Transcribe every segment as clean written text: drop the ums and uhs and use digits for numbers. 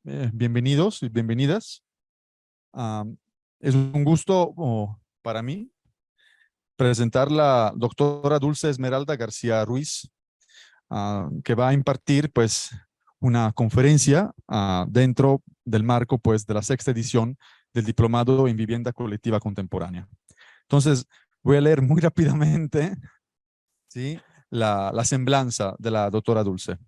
Bienvenidos y bienvenidas. Ah, es un gusto para mí presentar la doctora Dulce Esmeralda García Ruiz, que va a impartir pues una conferencia dentro del marco pues de la sexta edición del Diplomado en Vivienda Colectiva Contemporánea. Entonces, voy a leer muy rápidamente, ¿sí? la semblanza de la doctora Dulce.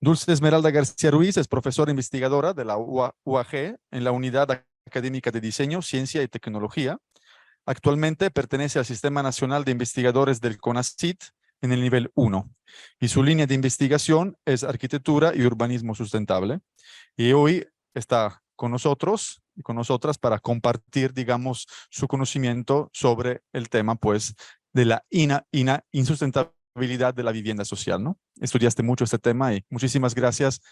Dulce Esmeralda García Ruiz es profesora investigadora de la UAG en la Unidad Académica de Diseño, Ciencia y Tecnología. Actualmente pertenece al Sistema Nacional de Investigadores del CONACYT en el nivel 1 y su línea de investigación es Arquitectura y Urbanismo Sustentable. Y hoy está con nosotros y con nosotras para compartir, digamos, su conocimiento sobre el tema, pues, de la insustentabilidad de la vivienda social, ¿no? Estudiaste mucho este tema y muchísimas gracias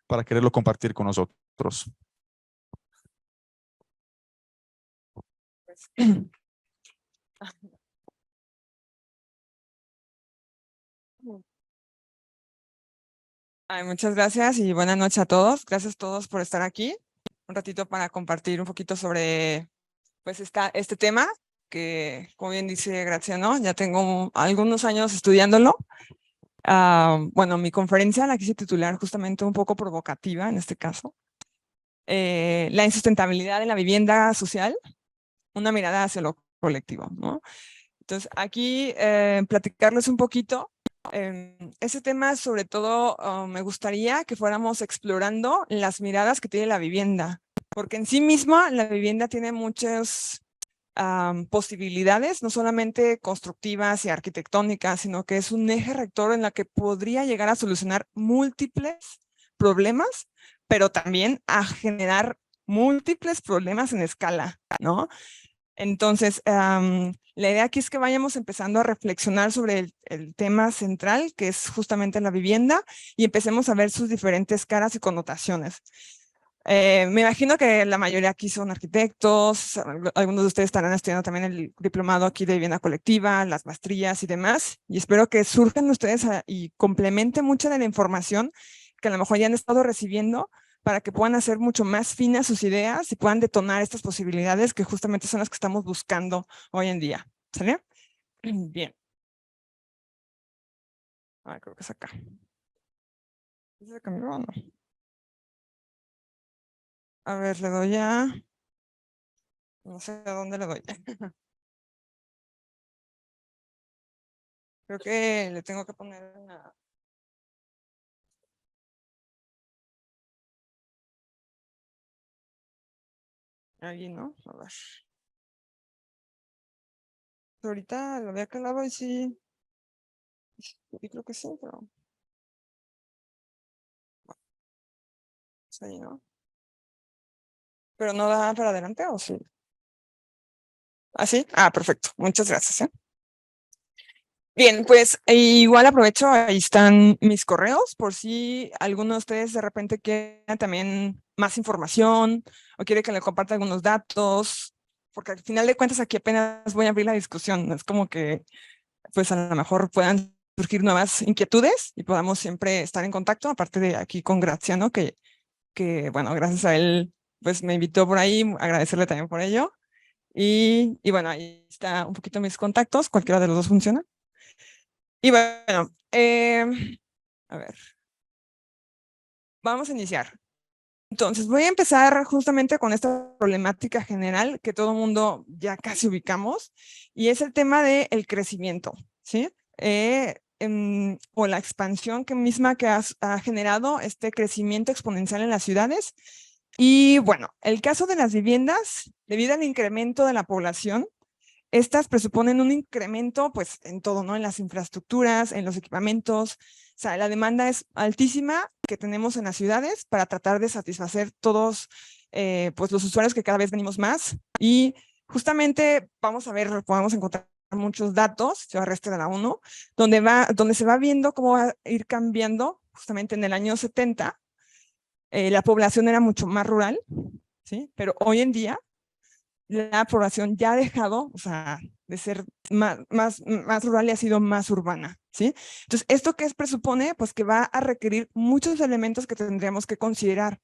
para quererlo compartir con nosotros. Ay, muchas gracias y buenas noches a todos. Gracias a todos por estar aquí un ratito para compartir un poquito sobre pues este tema que, como bien dice Graciano, ya tengo algunos años estudiándolo. Bueno, mi conferencia la quise titular justamente un poco provocativa en este caso. La insustentabilidad de la vivienda social, una mirada hacia lo colectivo, ¿no? Entonces, aquí platicarles un poquito. Ese tema, sobre todo, me gustaría que fuéramos explorando las miradas que tiene la vivienda, porque en sí misma la vivienda tiene muchas posibilidades, no solamente constructivas y arquitectónicas, sino que es un eje rector en la que podría llegar a solucionar múltiples problemas, pero también a generar múltiples problemas en escala, ¿no? Entonces, la idea aquí es que vayamos empezando a reflexionar sobre el tema central, que es justamente la vivienda, y empecemos a ver sus diferentes caras y connotaciones. Me imagino que la mayoría aquí son arquitectos, algunos de ustedes estarán estudiando también el diplomado aquí de vivienda colectiva, las maestrías y demás, y espero que surjan ustedes y complementen mucha de la información que a lo mejor ya han estado recibiendo para que puedan hacer mucho más finas sus ideas y puedan detonar estas posibilidades que justamente son las que estamos buscando hoy en día. ¿Sale? Bien. Creo que es acá. ¿Se cambió o no? A ver, le doy a... No sé a dónde le doy. Creo que le tengo que poner una... Ahí, ¿no? A ver. Ahorita lo había calado y sí. Y creo que sí, pero... Bueno, es ahí, ¿no? Pero no da para adelante, ¿o sí? ¿Ah, sí? Perfecto. Muchas gracias, ¿eh? Bien, pues igual aprovecho, ahí están mis correos, por si alguno de ustedes de repente quiere también más información o quiere que le comparta algunos datos, porque al final de cuentas aquí apenas voy a abrir la discusión, es como que pues a lo mejor puedan surgir nuevas inquietudes y podamos siempre estar en contacto, aparte de aquí con Graciano, que bueno, gracias a él pues me invitó por ahí, agradecerle también por ello. Y bueno, ahí está un poquito mis contactos, cualquiera de los dos funciona. Y bueno, a ver, vamos a iniciar. Entonces, voy a empezar justamente con esta problemática general que todo el mundo ya casi ubicamos, y es el tema del crecimiento, ¿sí? O la expansión misma que ha generado este crecimiento exponencial en las ciudades. Y bueno, el caso de las viviendas, debido al incremento de la población, estas presuponen un incremento pues en todo, ¿no? En las infraestructuras, en los equipamientos. O sea, la demanda es altísima que tenemos en las ciudades para tratar de satisfacer todos pues los usuarios que cada vez venimos más. Y justamente vamos a ver, podemos encontrar muchos datos, yo resto de la 1, donde se va viendo cómo va a ir cambiando. Justamente en el año 70, la población era mucho más rural, ¿sí? Pero hoy en día la población ya ha dejado, o sea, de ser más rural y ha sido más urbana, ¿sí? Entonces, ¿esto qué presupone? Pues que va a requerir muchos elementos que tendríamos que considerar.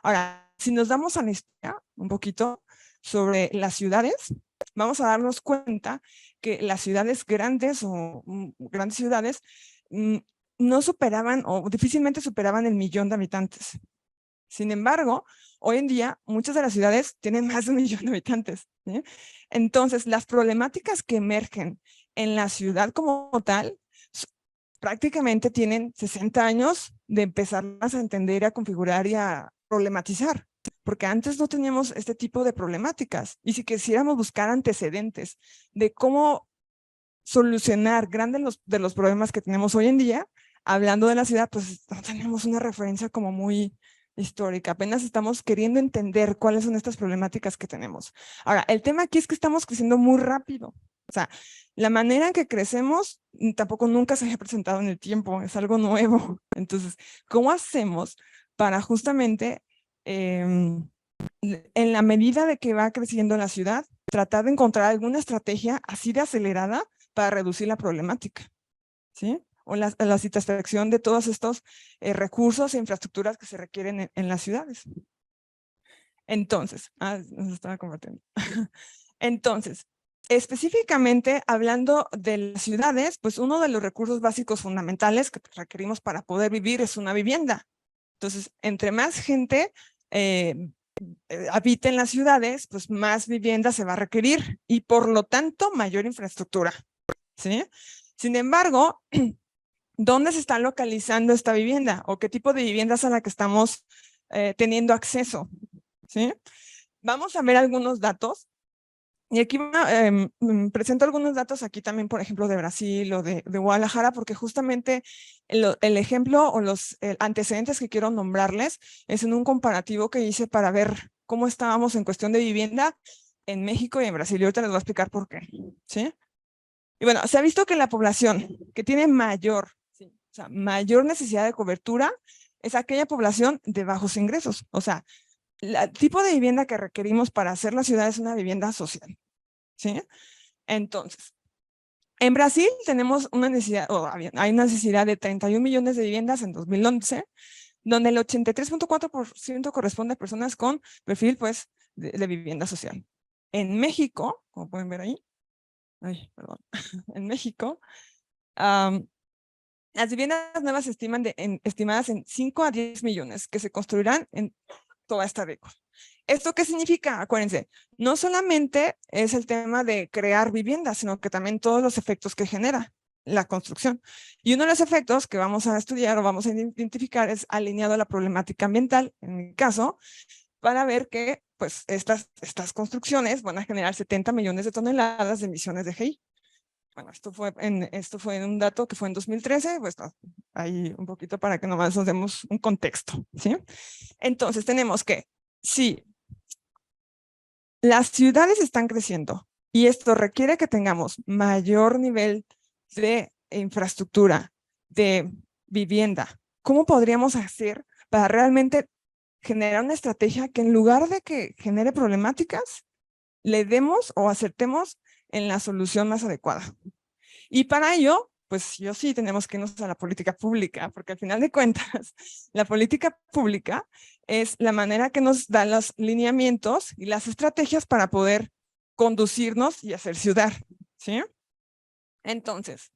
Ahora, si nos damos a la historia un poquito sobre las ciudades, vamos a darnos cuenta que las ciudades grandes o grandes ciudades no superaban o difícilmente superaban el 1.000.000 de habitantes. Sin embargo, hoy en día muchas de las ciudades tienen más de 1.000.000 de habitantes, ¿sí? Entonces, las problemáticas que emergen en la ciudad como tal prácticamente tienen 60 años de empezarlas a entender, a configurar y a problematizar, porque antes no teníamos este tipo de problemáticas. Y si quisiéramos buscar antecedentes de cómo solucionar grandes de los problemas que tenemos hoy en día, hablando de la ciudad, pues no tenemos una referencia como muy histórica. Apenas estamos queriendo entender cuáles son estas problemáticas que tenemos. Ahora, el tema aquí es que estamos creciendo muy rápido. O sea, la manera en que crecemos tampoco nunca se había presentado en el tiempo, es algo nuevo. Entonces, ¿cómo hacemos para justamente, en la medida de que va creciendo la ciudad, tratar de encontrar alguna estrategia así de acelerada para reducir la problemática, ¿sí? O la satisfacción de todos estos recursos e infraestructuras que se requieren en las ciudades. Entonces, nos estaba compartiendo. Entonces, específicamente hablando de las ciudades, pues uno de los recursos básicos fundamentales que requerimos para poder vivir es una vivienda. Entonces, entre más gente habite en las ciudades, pues más vivienda se va a requerir y por lo tanto mayor infraestructura, ¿sí? Sin embargo, ¿dónde se está localizando esta vivienda? ¿O qué tipo de viviendas a la que estamos teniendo acceso? ¿Sí? Vamos a ver algunos datos. Y aquí presento algunos datos aquí también, por ejemplo, de Brasil o de Guadalajara, porque justamente el ejemplo o los antecedentes que quiero nombrarles es en un comparativo que hice para ver cómo estábamos en cuestión de vivienda en México y en Brasil. Y ahorita les voy a explicar por qué, ¿sí? Y bueno, se ha visto que la población que tiene mayor necesidad de cobertura es aquella población de bajos ingresos. O sea, el tipo de vivienda que requerimos para hacer la ciudad es una vivienda social, ¿sí? Entonces, en Brasil tenemos una necesidad, hay una necesidad de 31 millones de viviendas en 2011, donde el 83.4% corresponde a personas con perfil, pues, de vivienda social. En México, como pueden ver ahí, en México, las viviendas nuevas se estiman estimadas en 5 a 10 millones que se construirán en toda esta década. ¿Esto qué significa? Acuérdense, no solamente es el tema de crear viviendas, sino que también todos los efectos que genera la construcción. Y uno de los efectos que vamos a estudiar o vamos a identificar es alineado a la problemática ambiental, en mi caso, para ver que pues, estas construcciones van a generar 70 millones de toneladas de emisiones de GI. Bueno, esto fue en un dato que fue en 2013, pues ahí un poquito para que nomás nos demos un contexto, ¿sí? Entonces tenemos que, sí, las ciudades están creciendo y esto requiere que tengamos mayor nivel de infraestructura, de vivienda. ¿Cómo podríamos hacer para realmente generar una estrategia que en lugar de que genere problemáticas, le demos o acertemos en la solución más adecuada? Y para ello, pues yo sí tenemos que irnos a la política pública, porque al final de cuentas, la política pública es la manera que nos da los lineamientos y las estrategias para poder conducirnos y hacer ciudad, ¿sí? Entonces,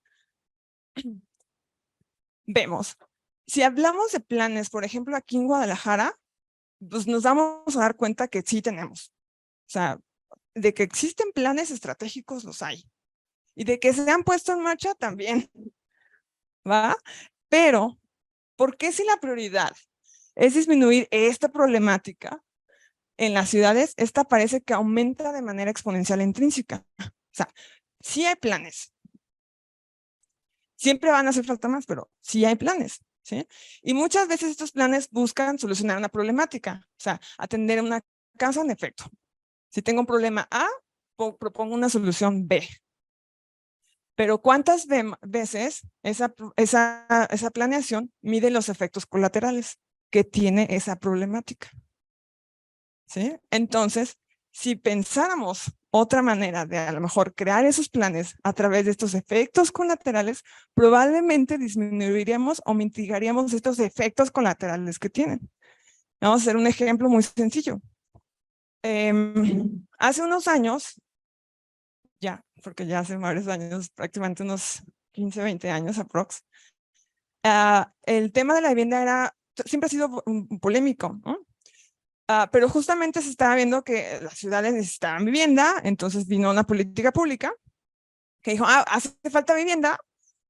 vemos, si hablamos de planes, por ejemplo, aquí en Guadalajara, pues nos vamos a dar cuenta que sí tenemos. O sea, de que existen planes estratégicos, los hay. Y de que se han puesto en marcha también, ¿va? Pero, ¿por qué si la prioridad es disminuir esta problemática en las ciudades, esta parece que aumenta de manera exponencial e intrínseca? O sea, sí hay planes. Siempre van a hacer falta más, pero sí hay planes, ¿sí? Y muchas veces estos planes buscan solucionar una problemática, o sea, atender una causa en efecto. Si tengo un problema A, propongo una solución B. Pero ¿cuántas veces esa planeación mide los efectos colaterales que tiene esa problemática? ¿Sí? Entonces, si pensáramos otra manera de a lo mejor crear esos planes a través de estos efectos colaterales, probablemente disminuiríamos o mitigaríamos estos efectos colaterales que tienen. Vamos a hacer un ejemplo muy sencillo. Hace unos años, ya, porque ya hace varios años, prácticamente unos 15, 20 años aprox, el tema de la vivienda siempre ha sido polémico, ¿no? Pero justamente se estaba viendo que las ciudades necesitaban vivienda, entonces vino una política pública que dijo, hace falta vivienda,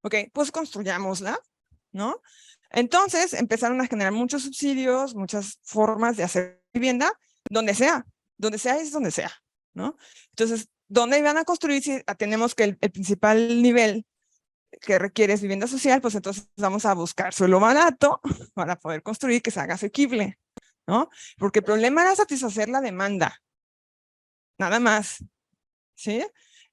ok, pues construyámosla, ¿no? Entonces empezaron a generar muchos subsidios, muchas formas de hacer vivienda, donde sea es donde sea, ¿no? Entonces, ¿dónde iban a construir si tenemos que el principal nivel que requiere es vivienda social? Pues entonces vamos a buscar suelo barato para poder construir que se haga asequible, ¿no? Porque el problema era satisfacer la demanda, nada más, ¿sí?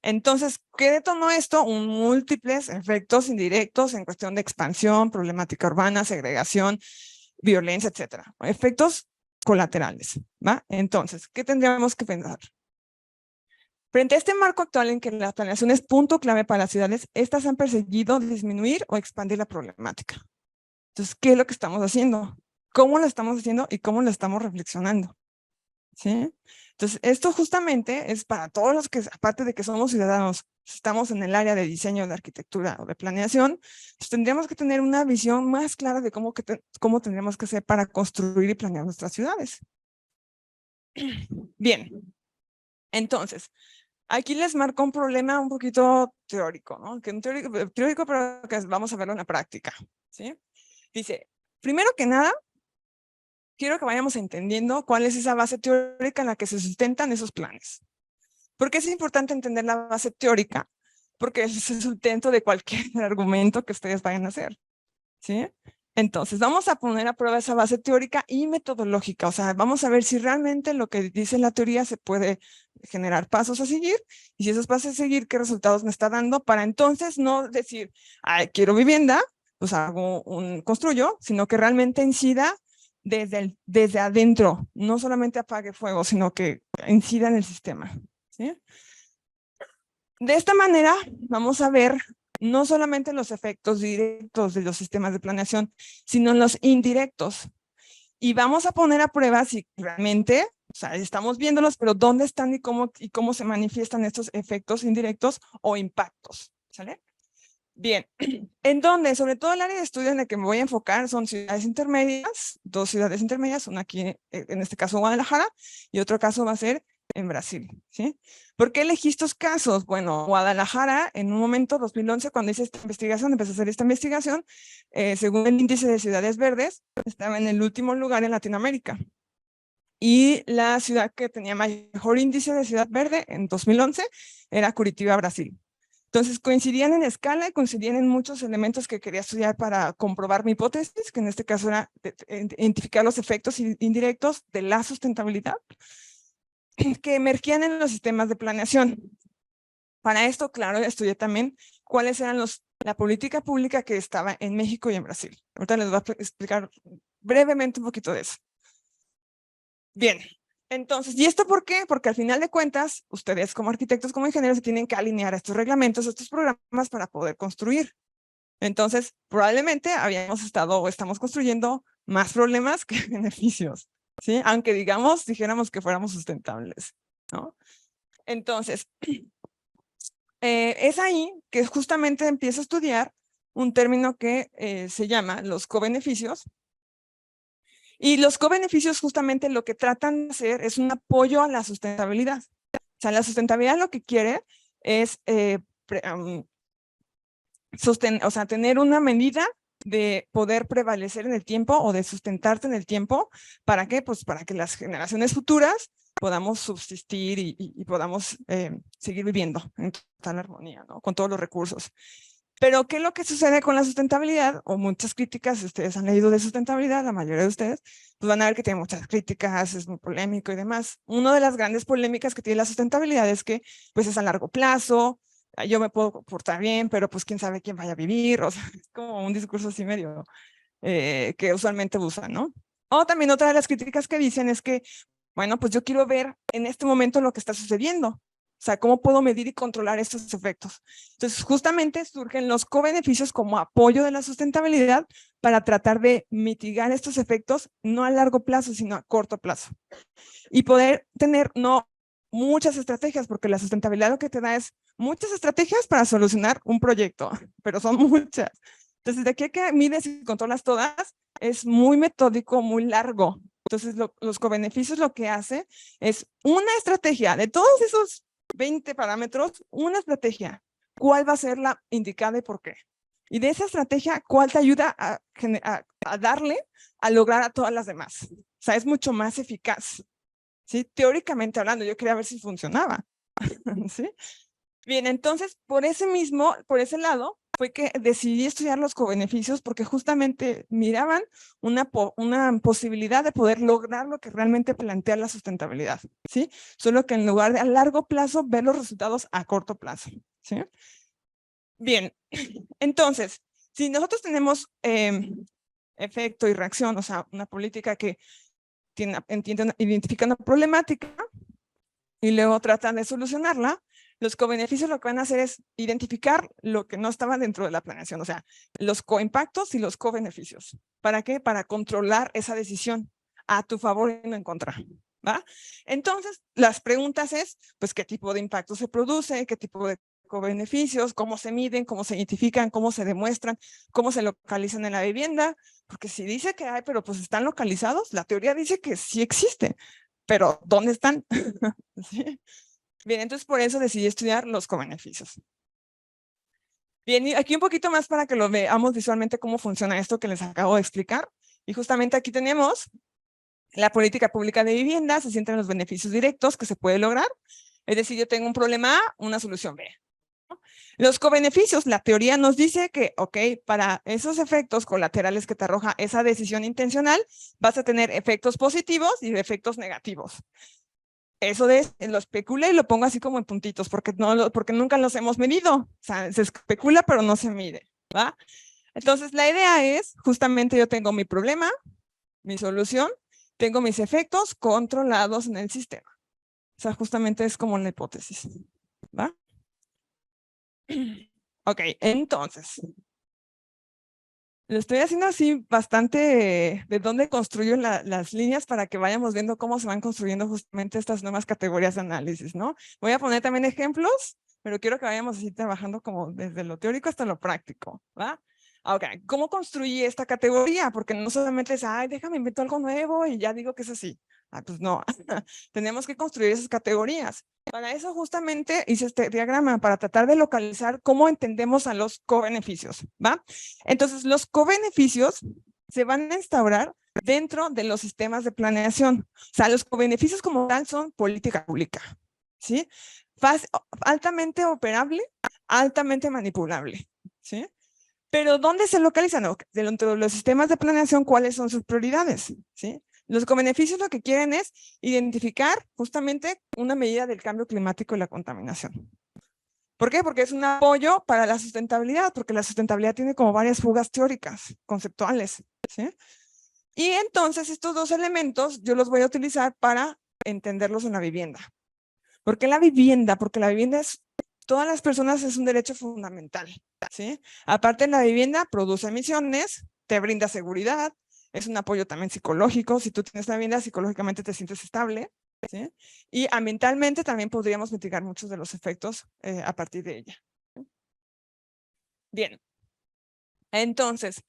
Entonces, ¿qué detonó esto? Múltiples efectos indirectos en cuestión de expansión, problemática urbana, segregación, violencia, etcétera. Efectos colaterales, ¿va? Entonces, ¿qué tendríamos que pensar? Frente a este marco actual en que la planeación es punto clave para las ciudades, estas han perseguido disminuir o expandir la problemática. Entonces, ¿qué es lo que estamos haciendo? ¿Cómo lo estamos haciendo y cómo lo estamos reflexionando? ¿Sí? Entonces, esto justamente es para todos los que, aparte de que somos ciudadanos, estamos en el área de diseño, de arquitectura o de planeación, pues tendríamos que tener una visión más clara de cómo tendríamos que hacer para construir y planear nuestras ciudades. Bien, entonces, aquí les marco un problema un poquito teórico, ¿no? Que teórico, pero que vamos a verlo en la práctica, ¿sí? Dice, primero que nada, quiero que vayamos entendiendo cuál es esa base teórica en la que se sustentan esos planes. ¿Por qué es importante entender la base teórica? Porque es el sustento de cualquier argumento que ustedes vayan a hacer, ¿sí? Entonces, vamos a poner a prueba esa base teórica y metodológica. O sea, vamos a ver si realmente lo que dice la teoría se puede generar pasos a seguir, y si esos pasos a seguir, qué resultados me está dando, para entonces no decir, ay, quiero vivienda, pues construyo, sino que realmente incida desde adentro, no solamente apague fuego, sino que incida en el sistema, ¿sí? De esta manera, vamos a ver no solamente los efectos directos de los sistemas de planeación, sino los indirectos. Y vamos a poner a prueba si realmente, o sea, estamos viéndolos, pero dónde están y cómo se manifiestan estos efectos indirectos o impactos, ¿sale? Bien, en donde, sobre todo el área de estudio en la que me voy a enfocar son ciudades intermedias, dos ciudades intermedias, una aquí, en este caso Guadalajara, y otro caso va a ser en Brasil, ¿sí? ¿Por qué elegí estos casos? Bueno, Guadalajara, en un momento, 2011, cuando hice esta investigación, empecé a hacer esta investigación, según el índice de ciudades verdes, estaba en el último lugar en Latinoamérica. Y la ciudad que tenía mejor índice de ciudad verde en 2011 era Curitiba, Brasil. Entonces coincidían en escala y coincidían en muchos elementos que quería estudiar para comprobar mi hipótesis, que en este caso era identificar los efectos indirectos de la sustentabilidad que emergían en los sistemas de planeación. Para esto, claro, estudié también cuáles eran la política pública que estaba en México y en Brasil. Ahorita les voy a explicar brevemente un poquito de eso. Bien, entonces, ¿y esto por qué? Porque al final de cuentas, ustedes como arquitectos, como ingenieros, se tienen que alinear a estos reglamentos, a estos programas para poder construir. Entonces, probablemente habíamos estado o estamos construyendo más problemas que beneficios, ¿sí? Aunque dijéramos que fuéramos sustentables, ¿no? Entonces, es ahí que justamente empiezo a estudiar un término que se llama los cobeneficios. Y los cobeneficios justamente lo que tratan de hacer es un apoyo a la sustentabilidad. O sea, la sustentabilidad lo que quiere es tener una medida de poder prevalecer en el tiempo o de sustentarse en el tiempo. ¿Para qué? Pues para que las generaciones futuras podamos subsistir y podamos seguir viviendo en total armonía, ¿no? Con todos los recursos. Pero, ¿qué es lo que sucede con la sustentabilidad? O muchas críticas, si ustedes han leído de sustentabilidad, la mayoría de ustedes, pues van a ver que tiene muchas críticas, es muy polémico y demás. Una de las grandes polémicas que tiene la sustentabilidad es que pues es a largo plazo, yo me puedo portar bien, pero pues quién sabe quién vaya a vivir, o sea, es como un discurso así medio que usualmente usan, ¿no? O también otra de las críticas que dicen es que, bueno, pues yo quiero ver en este momento lo que está sucediendo. O sea, ¿cómo puedo medir y controlar estos efectos? Entonces, justamente surgen los cobeneficios como apoyo de la sustentabilidad para tratar de mitigar estos efectos, no a largo plazo, sino a corto plazo. Y poder tener no muchas estrategias, porque la sustentabilidad lo que te da es muchas estrategias para solucionar un proyecto, pero son muchas. Entonces, de aquí a que mides y controlas todas, es muy metódico, muy largo. Entonces, los cobeneficios lo que hace es una estrategia de todos esos 20 parámetros, una estrategia. ¿Cuál va a ser la indicada y por qué? Y de esa estrategia, ¿cuál te ayuda a darle a lograr a todas las demás? O sea, es mucho más eficaz. ¿Sí? Teóricamente hablando, yo quería ver si funcionaba. ¿Sí? Bien, entonces, por ese lado, fue que decidí estudiar los cobeneficios porque justamente miraban una posibilidad de poder lograr lo que realmente plantea la sustentabilidad, ¿sí? Solo que en lugar de a largo plazo, ver los resultados a corto plazo, ¿sí? Bien, entonces, si nosotros tenemos efecto y reacción, o sea, una política que identifica una problemática y luego tratan de solucionarla, los cobeneficios lo que van a hacer es identificar lo que no estaba dentro de la planeación, o sea, los coimpactos y los cobeneficios. ¿Para qué? Para controlar esa decisión a tu favor y no en contra. ¿Va? Entonces, las preguntas es, pues, ¿qué tipo de impacto se produce? ¿Qué tipo de cobeneficios? ¿Cómo se miden? ¿Cómo se identifican? ¿Cómo se demuestran? ¿Cómo se localizan en la vivienda? Porque si dice que hay, pero pues están localizados, la teoría dice que sí existe, pero ¿dónde están? ¿Sí? Bien, entonces por eso decidí estudiar los cobeneficios. Bien, y aquí un poquito más para que lo veamos visualmente cómo funciona esto que les acabo de explicar. Y justamente aquí tenemos la política pública de vivienda, se centra en los beneficios directos que se puede lograr. Es decir, yo tengo un problema A, una solución B. Los cobeneficios, la teoría nos dice que, ok, para esos efectos colaterales que te arroja esa decisión intencional, vas a tener efectos positivos y efectos negativos. Eso lo especula y lo pongo así como en puntitos, porque nunca los hemos medido. O sea, se especula, pero no se mide, ¿va? Entonces, la idea es, justamente yo tengo mi problema, mi solución, tengo mis efectos controlados en el sistema. O sea, justamente es como la hipótesis, ¿va? Ok, entonces, lo estoy haciendo así bastante de dónde construyo las líneas para que vayamos viendo cómo se van construyendo justamente estas nuevas categorías de análisis, ¿no? Voy a poner también ejemplos, pero quiero que vayamos así trabajando como desde lo teórico hasta lo práctico, ¿va? Ok, ¿cómo construí esta categoría? Porque no solamente es, ay, déjame inventar algo nuevo y ya digo que es así. Ah, pues no, tenemos que construir esas categorías. Para eso justamente hice este diagrama, para tratar de localizar cómo entendemos a los cobeneficios, ¿va? Entonces, los cobeneficios se van a instaurar dentro de los sistemas de planeación. O sea, los cobeneficios como tal son política pública, ¿sí? Altamente operable, altamente manipulable, ¿sí? Pero ¿dónde se localizan? Dentro de los sistemas de planeación, ¿cuáles son sus prioridades? ¿Sí? Los cobeneficios lo que quieren es identificar justamente una medida del cambio climático y la contaminación. ¿Por qué? Porque es un apoyo para la sustentabilidad, porque la sustentabilidad tiene como varias fugas teóricas, conceptuales, ¿sí? Y entonces estos dos elementos yo los voy a utilizar para entenderlos en la vivienda. ¿Por qué la vivienda? Porque la vivienda es, todas las personas es un derecho fundamental, ¿sí? Aparte, la vivienda produce emisiones, te brinda seguridad, es un apoyo también psicológico. Si tú tienes una vivienda, psicológicamente te sientes estable, ¿sí? Y ambientalmente también podríamos mitigar muchos de los efectos a partir de ella. Bien. Entonces,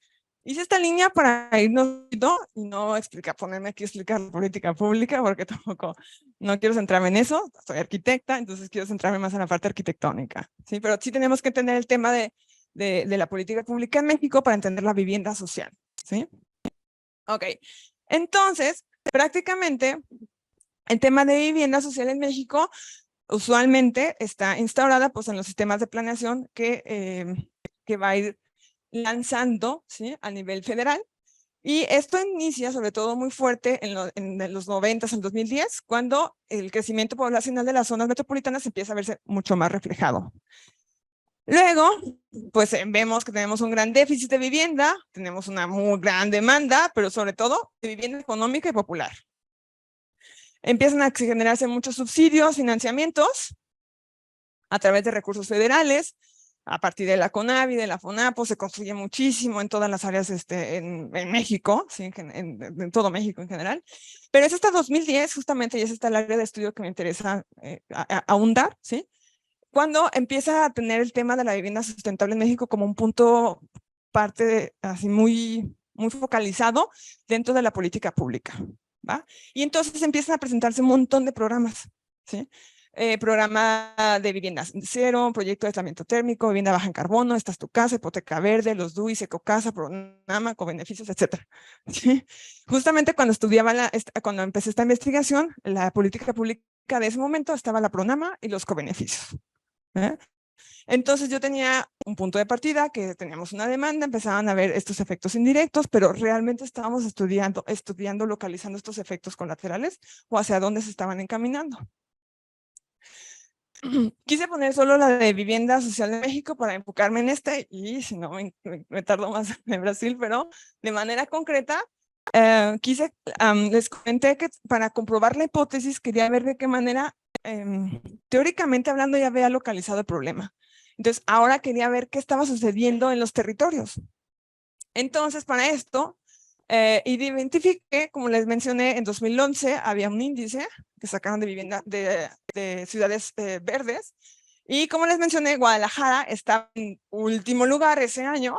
hice esta línea para irnos y no ponerme aquí a explicar la política pública, porque tampoco, no quiero centrarme en eso. Soy arquitecta, entonces quiero centrarme más en la parte arquitectónica, ¿sí? Pero sí tenemos que entender el tema de la política pública en México para entender la vivienda social, ¿sí? Ok, entonces, prácticamente, el tema de vivienda social en México usualmente está instaurada pues en los sistemas de planeación que va a ir lanzando, ¿sí? A nivel federal. Y esto inicia sobre todo muy fuerte en los 90s, en 2010, cuando el crecimiento poblacional de las zonas metropolitanas empieza a verse mucho más reflejado. Luego, pues vemos que tenemos un gran déficit de vivienda, tenemos una muy gran demanda, pero sobre todo de vivienda económica y popular. Empiezan a generarse muchos subsidios, financiamientos, a través de recursos federales, a partir de la CONAVI, de la FONAPO, se construye muchísimo en todas las áreas en México, ¿sí? En todo México en general. Pero es hasta 2010, justamente, y es esta el área de estudio que me interesa ahondar, ¿sí? Cuando empieza a tener el tema de la vivienda sustentable en México como un punto parte así muy focalizado dentro de la política pública, ¿va? Y entonces empiezan a presentarse un montón de programas, ¿sí? Programa de vivienda cero, proyecto de aislamiento térmico, vivienda baja en carbono, Esta es tu casa, hipoteca verde, los DUIs, Ecocasa, Pronama, cobeneficios, etcétera. ¿Sí? Justamente cuando cuando empecé esta investigación, la política pública de ese momento estaba la Pronama y los cobeneficios. Entonces yo tenía un punto de partida, que teníamos una demanda, empezaban a ver estos efectos indirectos, pero realmente estábamos estudiando, localizando estos efectos colaterales o hacia dónde se estaban encaminando. Quise poner solo la de vivienda social de México para enfocarme en y si no me tardo más en Brasil, pero de manera concreta, les comenté que para comprobar la hipótesis quería ver de qué manera, teóricamente hablando, ya había localizado el problema. Entonces, ahora quería ver qué estaba sucediendo en los territorios. Entonces, para esto, identifiqué, como les mencioné, en 2011 había un índice que sacaron de vivienda de ciudades verdes. Y como les mencioné, Guadalajara está en último lugar ese año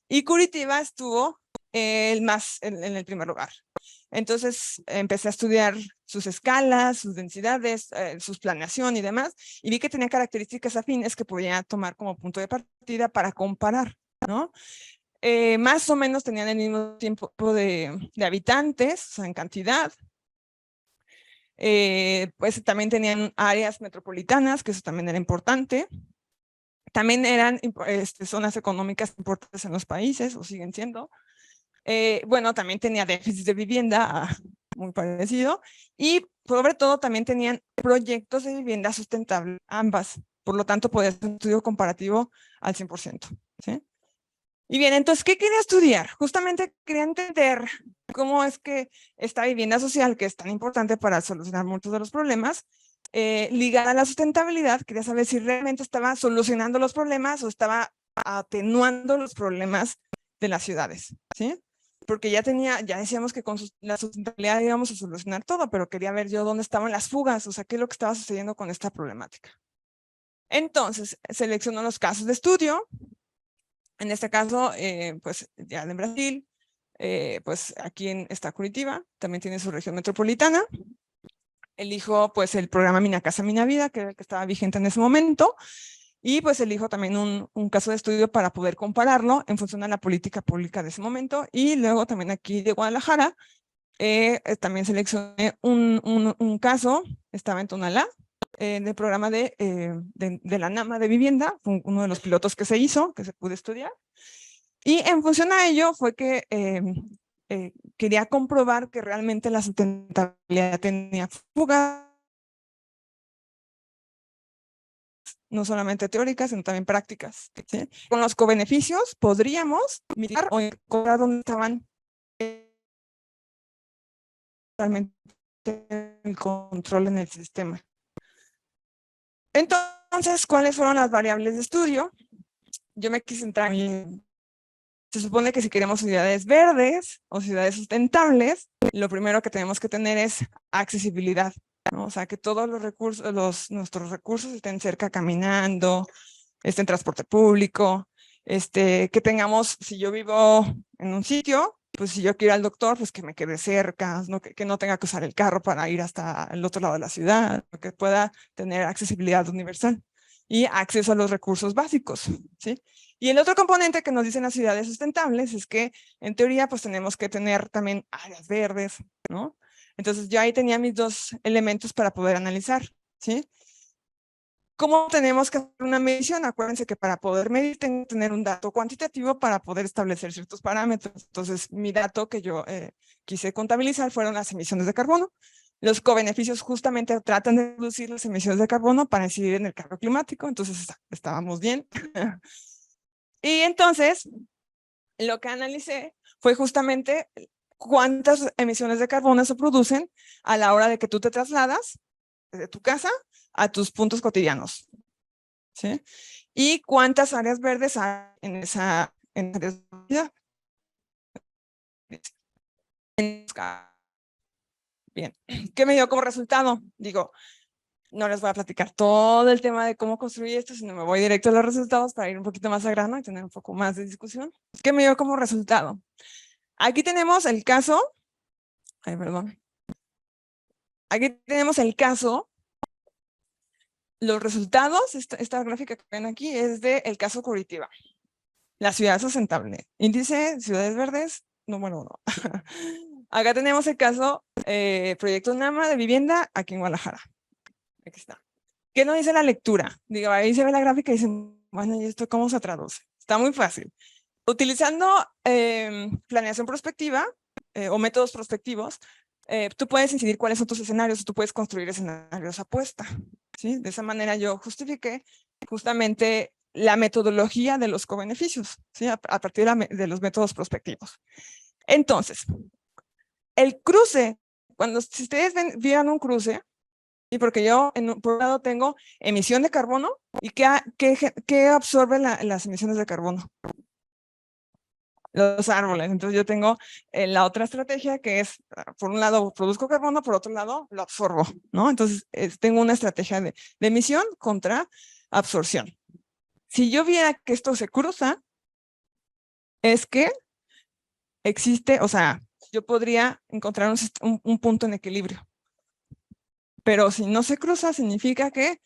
y Curitiba estuvo en el primer lugar. Entonces empecé a estudiar sus escalas, sus densidades, su planeación y demás, y vi que tenía características afines que podía tomar como punto de partida para comparar, ¿no? Más o menos tenían el mismo tiempo de habitantes, o sea, en cantidad. Pues también tenían áreas metropolitanas, que eso también era importante. También eran zonas económicas importantes en los países, o siguen siendo. Bueno, también tenía déficit de vivienda, muy parecido, y sobre todo también tenían proyectos de vivienda sustentable, ambas. Por lo tanto, podía hacer un estudio comparativo al 100%, ¿sí? Y bien, entonces, ¿qué quería estudiar? Justamente quería entender cómo es que esta vivienda social, que es tan importante para solucionar muchos de los problemas, ligada a la sustentabilidad, quería saber si realmente estaba solucionando los problemas o estaba atenuando los problemas de las ciudades, ¿sí? Porque ya decíamos que con la sustentabilidad íbamos a solucionar todo, pero quería ver yo dónde estaban las fugas, o sea, qué es lo que estaba sucediendo con esta problemática. Entonces, selecciono los casos de estudio. En este caso, pues ya en Brasil, pues aquí está Curitiba, también tiene su región metropolitana. Elijo pues el programa Mina Casa, Mina Vida, que estaba vigente en ese momento, y pues elijo también un caso de estudio para poder compararlo en función de la política pública de ese momento. Y luego también aquí de Guadalajara, también seleccioné un caso, estaba en Tonalá, del programa de la NAMA de vivienda, uno de los pilotos que se hizo, que se pudo estudiar. Y en función a ello fue que quería comprobar que realmente la sustentabilidad tenía fugas, no solamente teóricas, sino también prácticas, ¿sí? Con los cobeneficios podríamos mirar o encontrar dónde estaban realmente el control en el sistema. Entonces, ¿cuáles fueron las variables de estudio? Yo me quise entrar en... Se supone que si queremos ciudades verdes o ciudades sustentables, lo primero que tenemos que tener es accesibilidad, ¿no? O sea, que todos los recursos, nuestros recursos estén cerca caminando, estén en transporte público, que tengamos, si yo vivo en un sitio, pues si yo quiero ir al doctor, pues que me quede cerca, ¿no? Que no tenga que usar el carro para ir hasta el otro lado de la ciudad, que pueda tener accesibilidad universal y acceso a los recursos básicos, ¿sí? Y el otro componente que nos dicen las ciudades sustentables es que, en teoría, pues tenemos que tener también áreas verdes, ¿no? Entonces, yo ahí tenía mis dos elementos para poder analizar, ¿sí? ¿Cómo tenemos que hacer una medición? Acuérdense que para poder medir tengo que tener un dato cuantitativo para poder establecer ciertos parámetros. Entonces, mi dato que yo quise contabilizar fueron las emisiones de carbono. Los cobeneficios justamente tratan de reducir las emisiones de carbono para incidir en el cambio climático. Entonces, estábamos bien. Y entonces, lo que analicé fue justamente cuántas emisiones de carbono se producen a la hora de que tú te trasladas de tu casa a tus puntos cotidianos. ¿sí? Y cuántas áreas verdes hay en esa ciudad. Bien, ¿qué me dio como resultado? Digo, no les voy a platicar todo el tema de cómo construir esto, sino me voy directo a los resultados para ir un poquito más a grano y tener un poco más de discusión. ¿Qué me dio como resultado? Aquí tenemos el caso, ay, perdón. Aquí tenemos el caso, los resultados, esta gráfica que ven aquí es del caso Curitiba. La ciudad sustentable. Índice Ciudades Verdes, número 1. Acá tenemos el caso Proyecto NAMA de vivienda aquí en Guadalajara. Aquí está. ¿Qué nos dice la lectura? Digo, ahí se ve la gráfica y dicen, bueno, ¿y esto cómo se traduce? Está muy fácil. Utilizando planeación prospectiva o métodos prospectivos, tú puedes decidir cuáles son tus escenarios, tú puedes construir escenarios apuesta. ¿Sí? De esa manera yo justifiqué justamente la metodología de los cobeneficios, ¿sí? A partir de los métodos prospectivos. Entonces, el cruce, si ustedes vieran un cruce, y porque yo por un lado tengo emisión de carbono, ¿y qué absorbe las emisiones de carbono? Los árboles. Entonces yo tengo la otra estrategia que es, por un lado produzco carbono, por otro lado lo absorbo, ¿no? Entonces tengo una estrategia de emisión contra absorción. Si yo viera que esto se cruza, es que existe, o sea, yo podría encontrar un punto en equilibrio. Pero si no se cruza, significa que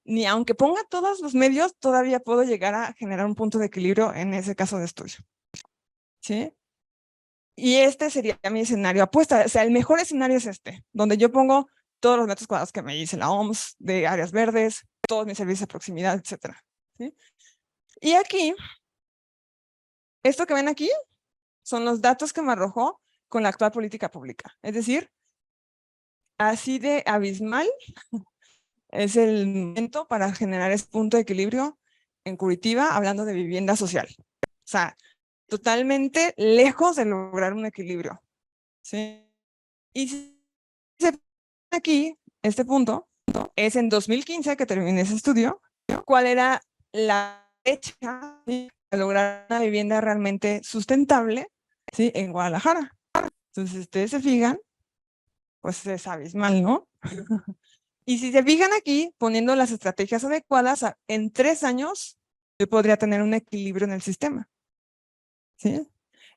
ni aunque ponga todos los medios, todavía puedo llegar a generar un punto de equilibrio en ese caso de estudio. ¿Sí? Y este sería mi escenario apuesta. O sea, el mejor escenario es este, donde yo pongo todos los metros cuadrados que me dice la OMS, de áreas verdes, todos mis servicios de proximidad, etc. ¿Sí? Y aquí, esto que ven aquí, son los datos que me arrojó con la actual política pública. Es decir, así de abismal es el momento para generar ese punto de equilibrio en Curitiba, hablando de vivienda social. O sea, totalmente lejos de lograr un equilibrio. ¿Sí? Y si se ve aquí, este punto, es en 2015 que terminé ese estudio, ¿cuál era la fecha para lograr una vivienda realmente sustentable, ¿sí? En Guadalajara? Entonces, ustedes se fijan, pues es abismal, ¿no? Y si se fijan aquí, poniendo las estrategias adecuadas, en 3 años yo podría tener un equilibrio en el sistema. ¿Sí?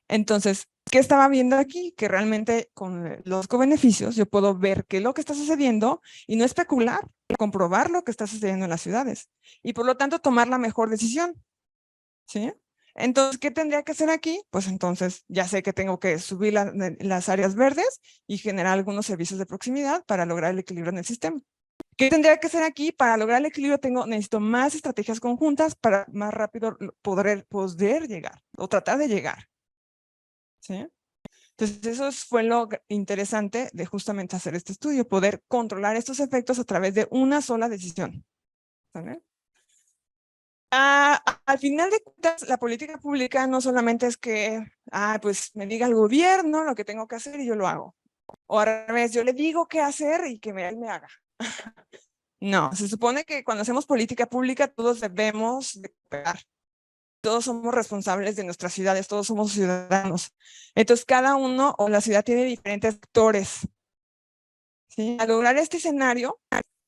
Entonces, ¿qué estaba viendo aquí? Que realmente con los cobeneficios yo puedo ver qué es lo que está sucediendo y no especular, comprobar lo que está sucediendo en las ciudades. Y por lo tanto tomar la mejor decisión. ¿Sí? Entonces, ¿qué tendría que hacer aquí? Pues entonces ya sé que tengo que subir las áreas verdes y generar algunos servicios de proximidad para lograr el equilibrio en el sistema. ¿Qué tendría que hacer aquí? Para lograr el equilibrio necesito más estrategias conjuntas para más rápido poder llegar o tratar de llegar. ¿Sí? Entonces eso fue lo interesante de justamente hacer este estudio, poder controlar estos efectos a través de una sola decisión. ¿Vale? Al final de cuentas, la política pública no solamente es que, pues me diga el gobierno lo que tengo que hacer y yo lo hago. O al revés, yo le digo qué hacer y que él me haga. No, se supone que cuando hacemos política pública todos debemos de cooperar. Todos somos responsables de nuestras ciudades, todos somos ciudadanos. Entonces, cada uno o la ciudad tiene diferentes actores. ¿Sí? Al lograr este escenario,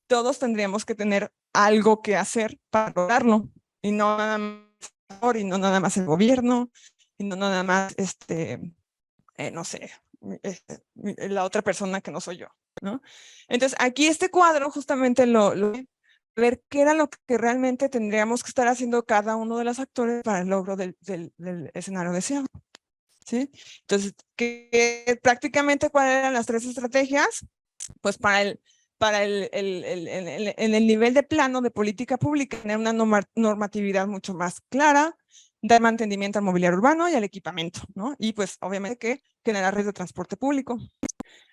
todos tendríamos que tener algo que hacer para lograrlo. Y no nada más, y no nada más el gobierno, y no nada más, no sé, la otra persona que no soy yo, ¿no? Entonces, aquí este cuadro justamente ver qué era lo que realmente tendríamos que estar haciendo cada uno de los actores para el logro del escenario deseado. ¿Sí? Entonces, prácticamente cuáles eran las 3 estrategias? Pues en el nivel de plano de política pública, tener una normatividad mucho más clara, dar mantenimiento al mobiliario urbano y al equipamiento, ¿no? Y pues obviamente que generar redes de transporte público.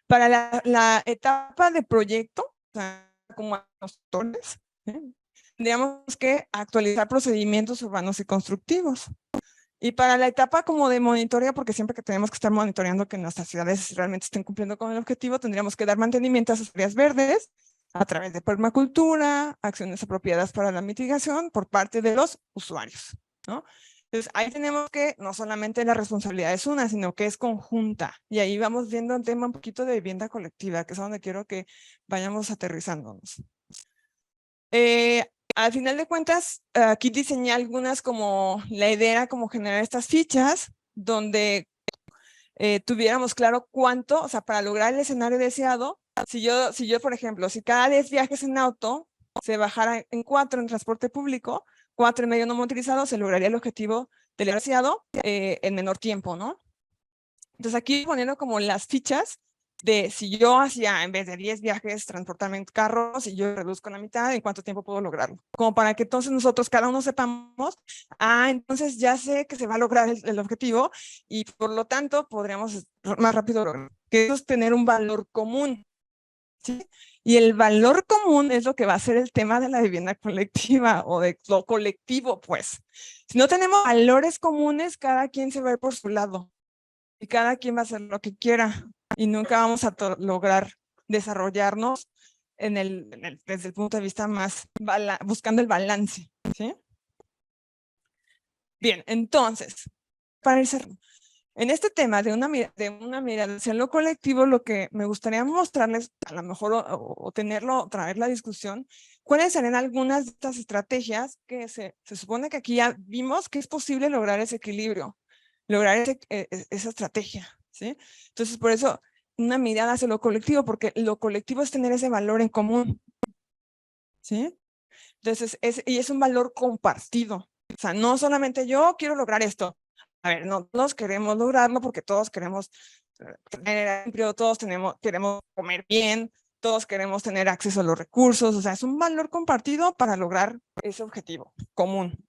Para la etapa de proyecto, o sea, como gestores, tendríamos que actualizar procedimientos urbanos y constructivos. Y para la etapa como de monitoreo, porque siempre que tenemos que estar monitoreando que nuestras ciudades realmente estén cumpliendo con el objetivo, tendríamos que dar mantenimiento a esas áreas verdes a través de permacultura, acciones apropiadas para la mitigación por parte de los usuarios, ¿no? Entonces, ahí tenemos que no solamente la responsabilidad es una, sino que es conjunta. Y ahí vamos viendo un tema un poquito de vivienda colectiva, que es donde quiero que vayamos aterrizándonos. Al final de cuentas, aquí diseñé algunas como la idea era como generar estas fichas donde tuviéramos claro cuánto, o sea, para lograr el escenario deseado, si yo, por ejemplo, si cada 10 viajes en auto se bajara en 4 en transporte público, 4 en medio no motorizado, se lograría el objetivo del deseado en menor tiempo, ¿no? Entonces aquí poniendo como las fichas de si yo hacía, en vez de 10 viajes, transportarme en carro, si yo reduzco la mitad, ¿en cuánto tiempo puedo lograrlo? Como para que entonces nosotros cada uno sepamos, entonces ya sé que se va a lograr el objetivo y por lo tanto podríamos más rápido lograrlo. Que eso es tener un valor común, ¿sí? Y el valor común es lo que va a ser el tema de la vivienda colectiva o de lo colectivo, pues. Si no tenemos valores comunes, cada quien se va a ir por su lado y cada quien va a hacer lo que quiera y nunca vamos a lograr desarrollarnos desde el punto de vista más buscando el balance, ¿sí? Bien, entonces, para ir cerrando, en este tema de una mirada hacia lo colectivo, lo que me gustaría mostrarles, a lo mejor, o traer la discusión, cuáles serían algunas de estas estrategias que se supone que aquí ya vimos que es posible lograr ese equilibrio, lograr esa estrategia, ¿sí? Entonces, por eso, una mirada hacia lo colectivo, porque lo colectivo es tener ese valor en común, ¿sí? Entonces, es un valor compartido. O sea, no solamente yo quiero lograr esto. A ver, no todos queremos lograrlo porque todos queremos tener empleo, todos queremos comer bien, todos queremos tener acceso a los recursos. O sea, es un valor compartido para lograr ese objetivo común.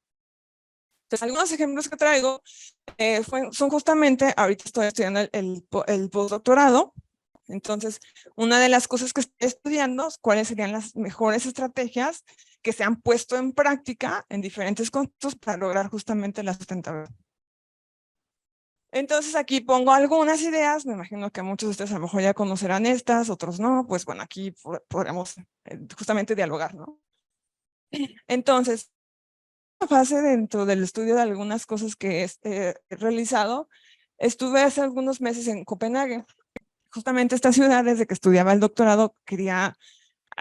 Entonces, algunos ejemplos que traigo son justamente, ahorita estoy estudiando el postdoctorado. Entonces, una de las cosas que estoy estudiando es cuáles serían las mejores estrategias que se han puesto en práctica en diferentes contextos para lograr justamente la sustentabilidad. Entonces, aquí pongo algunas ideas, me imagino que muchos de ustedes a lo mejor ya conocerán estas, otros no, pues bueno, aquí podremos justamente dialogar, ¿no? Entonces, fase dentro del estudio de algunas cosas que he realizado, estuve hace algunos meses en Copenhague. Justamente esta ciudad, desde que estudiaba el doctorado, quería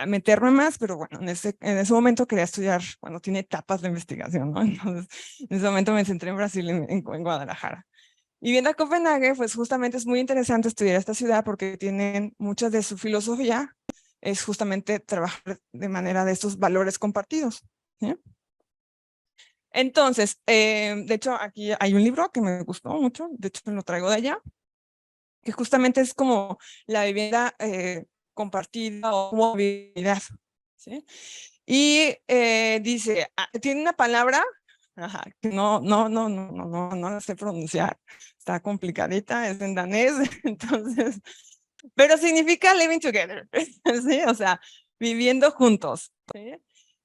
meterme más, pero bueno, en ese momento quería estudiar, bueno, tiene etapas de investigación, ¿no? Entonces, en ese momento me centré en Brasil, en Guadalajara. Y viendo a Copenhague, pues justamente es muy interesante estudiar esta ciudad porque tienen mucha de su filosofía, es justamente trabajar de manera de estos valores compartidos, ¿sí? Entonces, de hecho, aquí hay un libro que me gustó mucho, de hecho lo traigo de allá, que justamente es como la vivienda compartida o movilidad, ¿sí? Y dice, tiene una palabra, que no la sé pronunciar, está complicadita, es en danés, entonces, pero significa living together, ¿sí? O sea, viviendo juntos, ¿sí?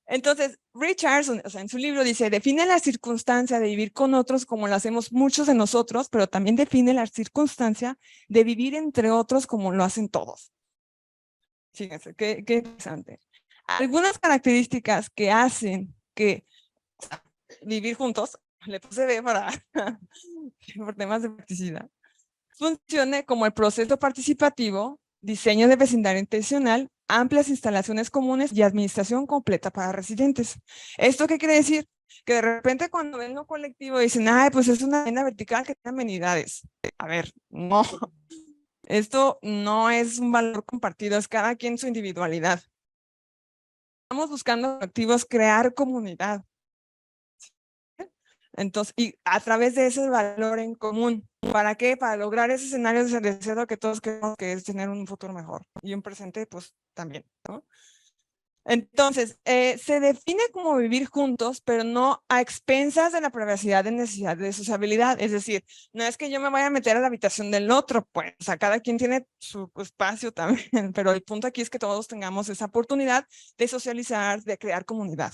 Entonces, Richardson, o sea, en su libro dice, define la circunstancia de vivir con otros como lo hacemos muchos de nosotros, pero también define la circunstancia de vivir entre otros como lo hacen todos. Fíjense, qué interesante. Algunas características que hacen que vivir juntos, le puse B para, por temas de practicidad, funcione como el proceso participativo, diseño de vecindario intencional, amplias instalaciones comunes y administración completa para residentes. ¿Esto qué quiere decir? Que de repente cuando ven lo colectivo dicen, ay, pues es una vivienda vertical que tiene amenidades. A ver, no. Esto no es un valor compartido, es cada quien su individualidad. Estamos buscando colectivos crear comunidad. Entonces, y a través de ese valor en común, ¿para qué? Para lograr ese escenario de deseo que todos queremos, que es tener un futuro mejor y un presente, pues también, ¿no? Entonces, se define como vivir juntos, pero no a expensas de la privacidad de necesidad de sociabilidad. Es decir, no es que yo me vaya a meter a la habitación del otro, pues, o sea, cada quien tiene su espacio también, pero el punto aquí es que todos tengamos esa oportunidad de socializar, de crear comunidad.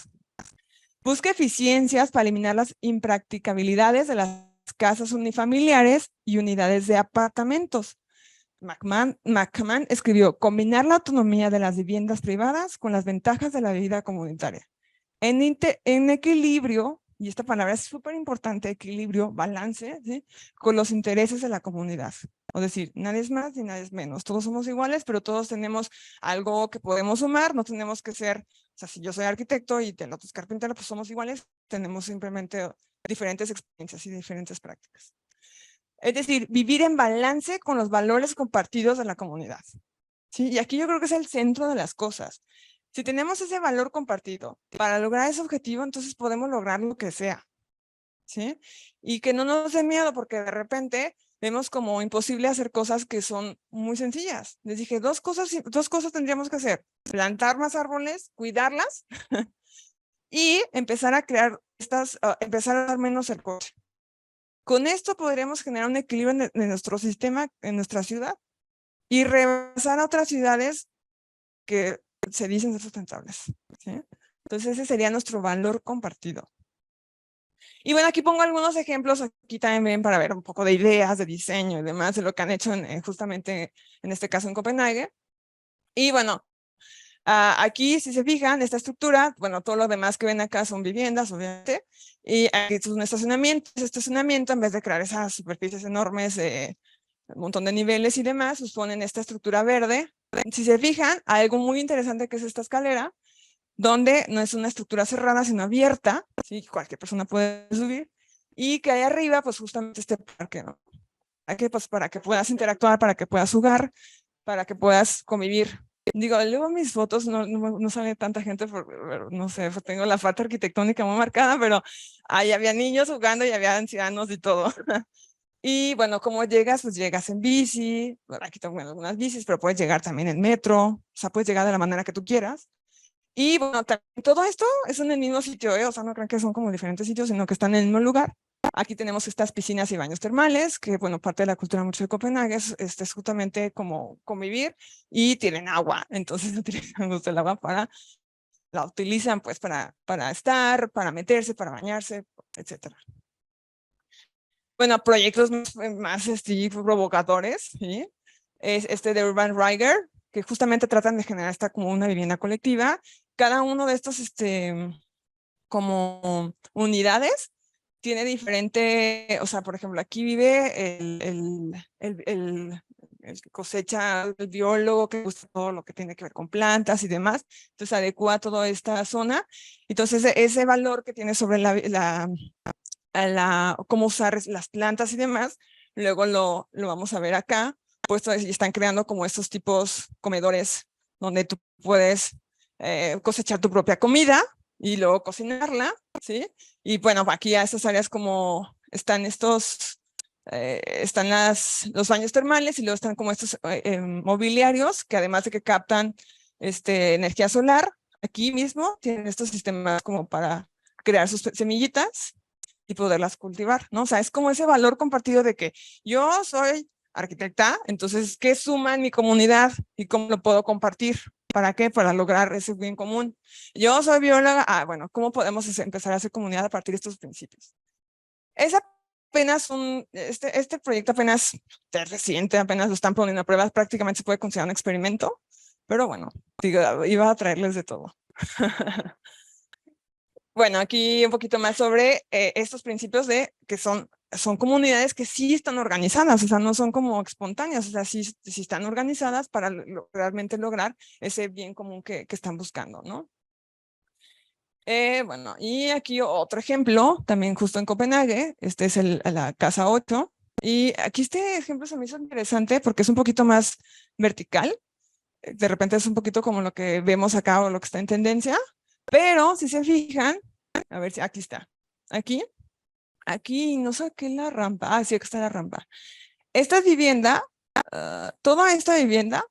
Busca eficiencias para eliminar las impracticabilidades de las casas unifamiliares y unidades de apartamentos. McMahon escribió: combinar la autonomía de las viviendas privadas con las ventajas de la vida comunitaria. En equilibrio, y esta palabra es súper importante, equilibrio, balance, ¿sí?, con los intereses de la comunidad. Es decir, nadie es más ni nadie es menos. Todos somos iguales, pero todos tenemos algo que podemos sumar. No tenemos que ser, o sea, si yo soy arquitecto y el otro es carpintero, pues somos iguales. Tenemos simplemente diferentes experiencias y diferentes prácticas. Es decir, vivir en balance con los valores compartidos de la comunidad. ¿Sí? Y aquí yo creo que es el centro de las cosas. Si tenemos ese valor compartido para lograr ese objetivo, entonces podemos lograr lo que sea. ¿Sí? Y que no nos dé miedo, porque de repente vemos como imposible hacer cosas que son muy sencillas. Les dije, dos cosas tendríamos que hacer: plantar más árboles, cuidarlas y empezar a crear empezar a dar menos el coche. Con esto podríamos generar un equilibrio en nuestro sistema, en nuestra ciudad, y rebasar a otras ciudades que se dicen ser sustentables. ¿Sí? Entonces ese sería nuestro valor compartido. Y bueno, aquí pongo algunos ejemplos, aquí también ven, para ver un poco de ideas de diseño y demás de lo que han hecho justamente en este caso en Copenhague. Y bueno, aquí si se fijan, esta estructura, bueno, todo lo demás que ven acá son viviendas, obviamente, y aquí es un estacionamiento. Este estacionamiento, en vez de crear esas superficies enormes, un montón de niveles y demás, pues ponen esta estructura verde. Si se fijan, hay algo muy interesante que es esta escalera, donde no es una estructura cerrada, sino abierta, ¿sí? Cualquier persona puede subir, y que ahí arriba, pues justamente este parque, ¿no? Aquí, pues para que puedas interactuar, para que puedas jugar, para que puedas convivir. Digo, luego mis fotos no sale tanta gente, no sé, pues tengo la falta arquitectónica muy marcada, pero ahí había niños jugando y había ancianos y todo. Y bueno, ¿cómo llegas? Pues llegas en bici. Bueno, aquí tengo algunas bicis, pero puedes llegar también en metro. O sea, puedes llegar de la manera que tú quieras. Y bueno, todo esto es en el mismo sitio, ¿eh? O sea, no crean que son como diferentes sitios, sino que están en el mismo lugar. Aquí tenemos estas piscinas y baños termales, que bueno, parte de la cultura mucho de Copenhague es justamente como convivir, y tienen agua. Entonces utilizan el agua la utilizan pues para estar, para meterse, para bañarse, etcétera. Bueno, proyectos más provocadores, ¿sí? Es este de Urban Riger, que justamente tratan de generar esta como una vivienda colectiva. Cada uno de estos como unidades tiene diferente, o sea, por ejemplo, aquí vive el que cosecha, el biólogo que gusta todo lo que tiene que ver con plantas y demás. Entonces adecua toda esta zona. Entonces ese valor que tiene sobre cómo usar las plantas y demás, luego lo vamos a ver acá, pues están creando como estos tipos comedores donde tú puedes cosechar tu propia comida y luego cocinarla, ¿sí? Y bueno, aquí a estas áreas como están están los baños termales, y luego están como estos mobiliarios que, además de que captan energía solar, aquí mismo tienen estos sistemas como para crear sus semillitas y poderlas cultivar, ¿no? O sea, es como ese valor compartido de que yo soy arquitecta, entonces, ¿qué suma en mi comunidad y cómo lo puedo compartir? ¿Para qué? Para lograr ese bien común. Yo soy bióloga, bueno, ¿cómo podemos empezar a hacer comunidad a partir de estos principios? Es apenas este proyecto apenas es reciente, apenas lo están poniendo a prueba, prácticamente se puede considerar un experimento, pero bueno, digo, iba a traerles de todo. Bueno, aquí un poquito más sobre estos principios de que son comunidades que sí están organizadas, o sea, no son como espontáneas, o sea, sí están organizadas para realmente lograr ese bien común que están buscando, ¿no? Bueno, y aquí otro ejemplo, también justo en Copenhague, este es la Casa 8, y aquí este ejemplo se me hizo interesante porque es un poquito más vertical. De repente es un poquito como lo que vemos acá o lo que está en tendencia, pero si se fijan, a ver si aquí está, aquí no saqué la rampa, sí, aquí está la rampa. Esta vivienda, toda esta vivienda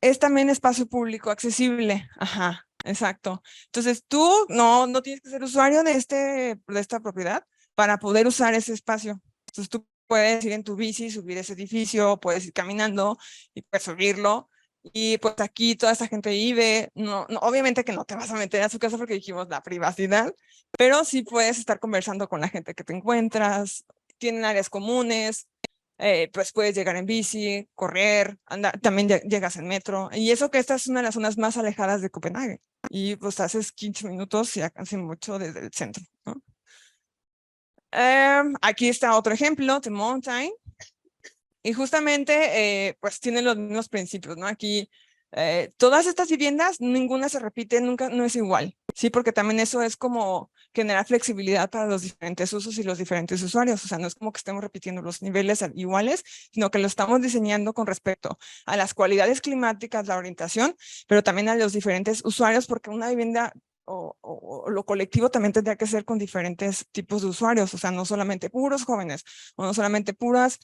es también espacio público accesible, ajá, exacto. Entonces tú no tienes que ser usuario de esta propiedad para poder usar ese espacio. Entonces tú puedes ir en tu bici, subir ese edificio, puedes ir caminando y puedes subirlo. Y pues aquí toda esta gente vive, obviamente que no te vas a meter a su casa porque dijimos la privacidad, pero sí puedes estar conversando con la gente que te encuentras, tienen áreas comunes, pues puedes llegar en bici, correr, andar, también llegas en metro. Y eso que esta es una de las zonas más alejadas de Copenhague. Y pues haces 15 minutos y casi mucho desde el centro, ¿no? Aquí está otro ejemplo, The Mountain. Y justamente, pues tienen los mismos principios, ¿no? Aquí, todas estas viviendas, ninguna se repite, nunca, no es igual, ¿sí? Porque también eso es como generar flexibilidad para los diferentes usos y los diferentes usuarios. O sea, no es como que estemos repitiendo los niveles iguales, sino que lo estamos diseñando con respecto a las cualidades climáticas, la orientación, pero también a los diferentes usuarios, porque una vivienda o lo colectivo también tendría que ser con diferentes tipos de usuarios, o sea, no solamente puros jóvenes, o no solamente puras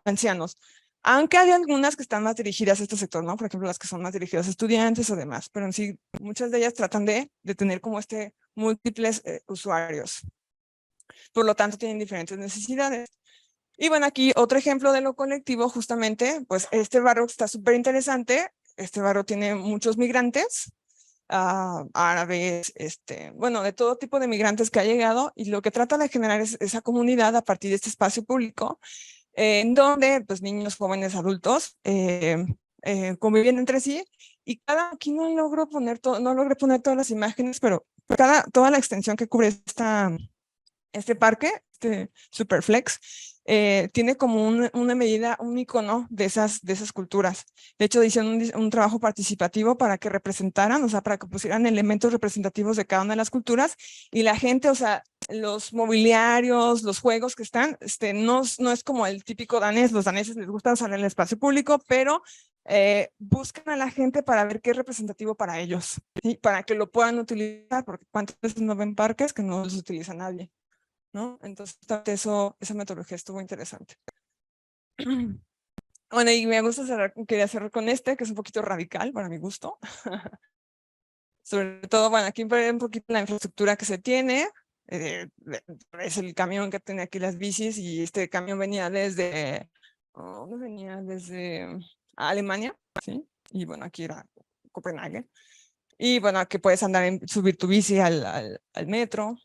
ancianos. Aunque hay algunas que están más dirigidas a este sector, ¿no? Por ejemplo, las que son más dirigidas a estudiantes o demás, pero en sí, muchas de ellas tratan de tener como múltiples usuarios. Por lo tanto, tienen diferentes necesidades. Y bueno, aquí otro ejemplo de lo colectivo, justamente, pues este barrio está súper interesante. Este barrio tiene muchos migrantes, árabes, bueno, de todo tipo de migrantes que ha llegado, y lo que trata de generar es esa comunidad a partir de este espacio público, en donde pues niños, jóvenes, adultos conviven entre sí, y aquí no logré poner todas las imágenes, pero toda la extensión que cubre este parque, Superflex, tiene como una medida, un icono de esas culturas. De hecho, hicieron un trabajo participativo para que representaran, o sea, para que pusieran elementos representativos de cada una de las culturas, y la gente, o sea, los mobiliarios, los juegos que están, no es como el típico danés. Los daneses les gusta usar el espacio público, pero buscan a la gente para ver qué es representativo para ellos, ¿sí? Para que lo puedan utilizar, porque cuántas veces no ven parques que no los utiliza nadie, ¿no? Entonces, esa metodología estuvo interesante. Bueno, y me gusta quería cerrar con que es un poquito radical para mi gusto. Sobre todo, bueno, aquí un poquito la infraestructura que se tiene. Es el camión que tiene aquí las bicis, y este camión venía desde, ¿dónde venía? Desde Alemania, ¿sí? Y bueno, aquí era Copenhague. Y bueno, aquí puedes subir tu bici al metro.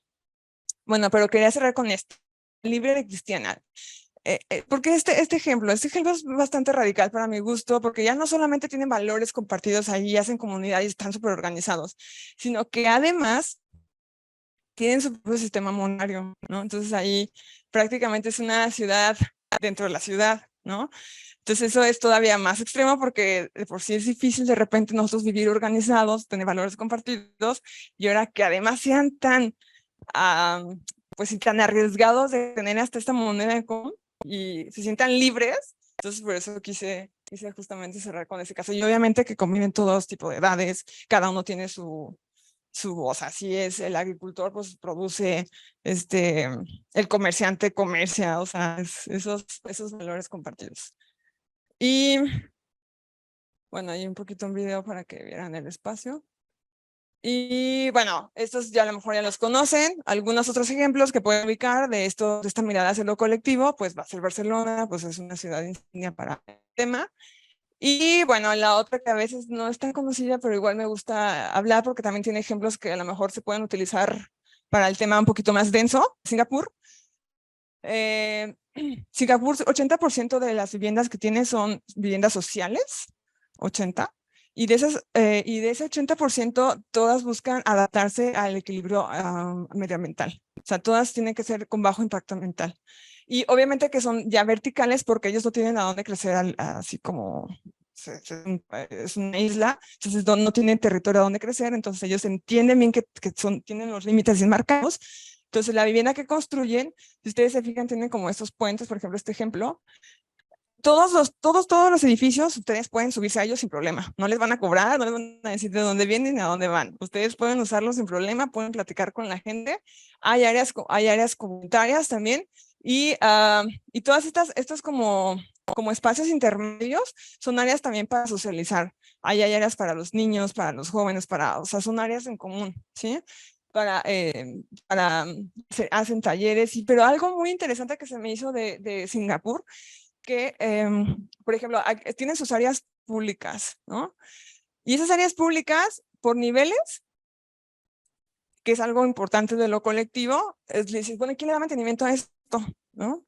Bueno, pero quería cerrar con libre de cristiana. Porque este ejemplo es bastante radical para mi gusto, porque ya no solamente tienen valores compartidos ahí, hacen comunidad y están súper organizados, sino que además tienen su propio sistema monetario, ¿no? Entonces ahí prácticamente es una ciudad dentro de la ciudad, ¿no? Entonces eso es todavía más extremo, porque de por sí es difícil de repente nosotros vivir organizados, tener valores compartidos, y ahora que además sean pues tan arriesgados de tener hasta esta moneda en común y se sientan libres. Entonces por eso quise justamente cerrar con ese caso. Y obviamente que conviven todos tipos de edades, cada uno tiene su voz. Así es, el agricultor pues produce, el comerciante comercia, o sea, esos valores compartidos. Y bueno, hay un poquito un video para que vieran el espacio. Y bueno, estos ya a lo mejor ya los conocen. Algunos otros ejemplos que pueden ubicar de esta mirada hacia lo colectivo, pues va a ser Barcelona, pues es una ciudad insignia para el tema. Y bueno, la otra que a veces no es tan conocida, pero igual me gusta hablar porque también tiene ejemplos que a lo mejor se pueden utilizar para el tema un poquito más denso, Singapur. Singapur, 80% de las viviendas que tiene son viviendas sociales, 80%. Y de ese 80%, todas buscan adaptarse al equilibrio medioambiental. O sea, todas tienen que ser con bajo impacto ambiental. Y obviamente que son ya verticales, porque ellos no tienen a dónde crecer así como es una isla, entonces no tienen territorio a dónde crecer, entonces ellos entienden bien que tienen los límites bien marcados. Entonces la vivienda que construyen, si ustedes se fijan, tienen como estos puentes, por ejemplo, este ejemplo. Todos los edificios, ustedes pueden subirse a ellos sin problema. No les van a cobrar, no les van a decir de dónde vienen ni a dónde van. Ustedes pueden usarlos sin problema, pueden platicar con la gente. Hay áreas comunitarias también. Y todas estas como espacios intermedios son áreas también para socializar. Hay áreas para los niños, para los jóvenes, o sea, son áreas en común, ¿sí? Hacen talleres, pero algo muy interesante que se me hizo de Singapur, que, por ejemplo, tienen sus áreas públicas, ¿no? Y esas áreas públicas, por niveles, que es algo importante de lo colectivo, es decir, bueno, ¿quién le da mantenimiento a esto? ¿no?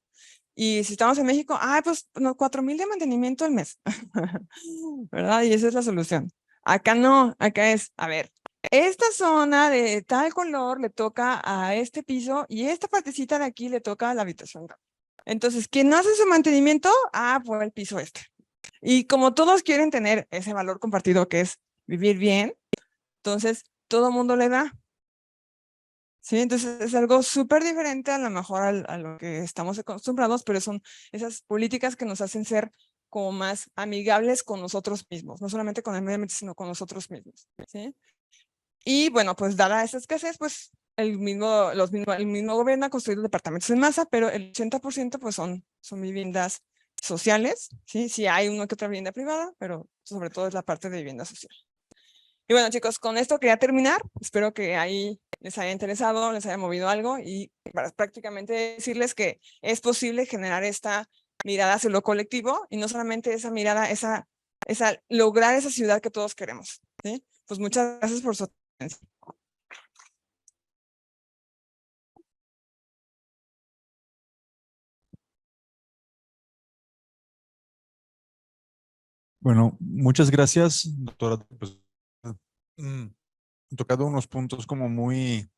Y si estamos en México, pues no, 4,000 de mantenimiento al mes, ¿verdad? Y esa es la solución. Acá no, acá es, a ver, esta zona de tal color le toca a este piso y esta partecita de aquí le toca a la habitación. Entonces, quien no hace su mantenimiento, pues el piso este. Y como todos quieren tener ese valor compartido que es vivir bien, entonces todo mundo le da. Sí, entonces es algo súper diferente a lo mejor a lo que estamos acostumbrados, pero son esas políticas que nos hacen ser como más amigables con nosotros mismos, no solamente con el medio ambiente, sino con nosotros mismos, ¿sí? Y bueno, pues dada esa escasez, pues el mismo gobierno ha construido departamentos en masa, pero el 80% pues son viviendas sociales, ¿sí? Sí hay una que otra vivienda privada, pero sobre todo es la parte de vivienda social. Y bueno, chicos, con esto quería terminar. Espero que ahí les haya interesado, les haya movido algo y para prácticamente decirles que es posible generar esta mirada hacia lo colectivo y no solamente esa mirada, lograr esa ciudad que todos queremos, ¿sí? Pues muchas gracias por su atención. Bueno, muchas gracias, doctora. Pues, mm, he tocado unos puntos como muy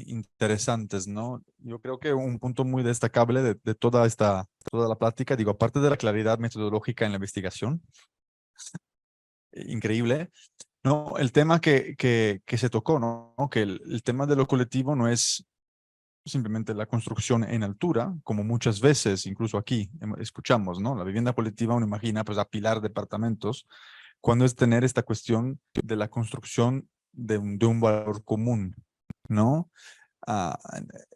interesantes, ¿no? Yo creo que un punto muy destacable de toda la plática, digo, aparte de la claridad metodológica en la investigación, increíble, ¿no? El tema que se tocó, ¿no? Que el tema de lo colectivo no es simplemente la construcción en altura, como muchas veces, incluso aquí, escuchamos, ¿no? La vivienda colectiva uno imagina, pues, apilar departamentos, cuando es tener esta cuestión de la construcción de un valor común, ¿no? Ah,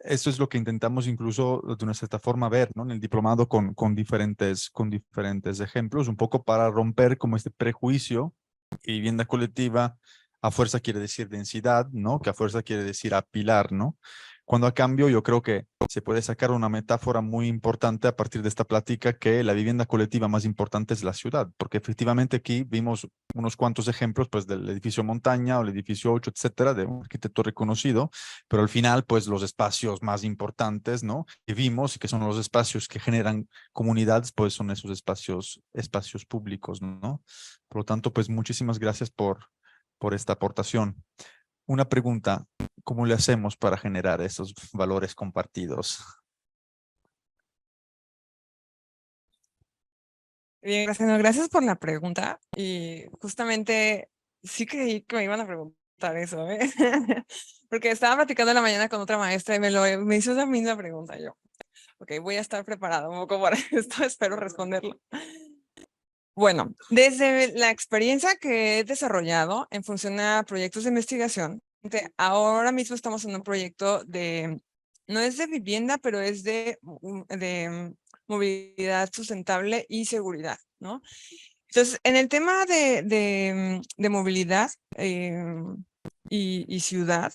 eso es lo que intentamos incluso de una cierta forma ver, ¿no? En el diplomado con diferentes ejemplos, un poco para romper como este prejuicio que vivienda colectiva a fuerza quiere decir densidad, ¿no? Que a fuerza quiere decir apilar, ¿no? Cuando a cambio yo creo que se puede sacar una metáfora muy importante a partir de esta plática que la vivienda colectiva más importante es la ciudad, porque efectivamente aquí vimos unos cuantos ejemplos pues del edificio Montaña o el edificio 8, etcétera, de un arquitecto reconocido, pero al final pues los espacios más importantes, ¿no? Que vimos y que son los espacios que generan comunidades, pues son esos espacios públicos, ¿no? Por lo tanto, pues muchísimas gracias por esta aportación. Una pregunta, ¿cómo le hacemos para generar esos valores compartidos? Bien, gracias, no, gracias por la pregunta. Y justamente sí creí que me iban a preguntar eso, ¿eh? Porque estaba platicando en la mañana con otra maestra y me hizo esa misma pregunta. Yo, ok, voy a estar preparada un poco para esto, espero responderlo. Bueno, desde la experiencia que he desarrollado en función a proyectos de investigación, ahora mismo estamos en un proyecto no es de vivienda, pero es de movilidad sustentable y seguridad, ¿no? Entonces, en el tema de movilidad y ciudad,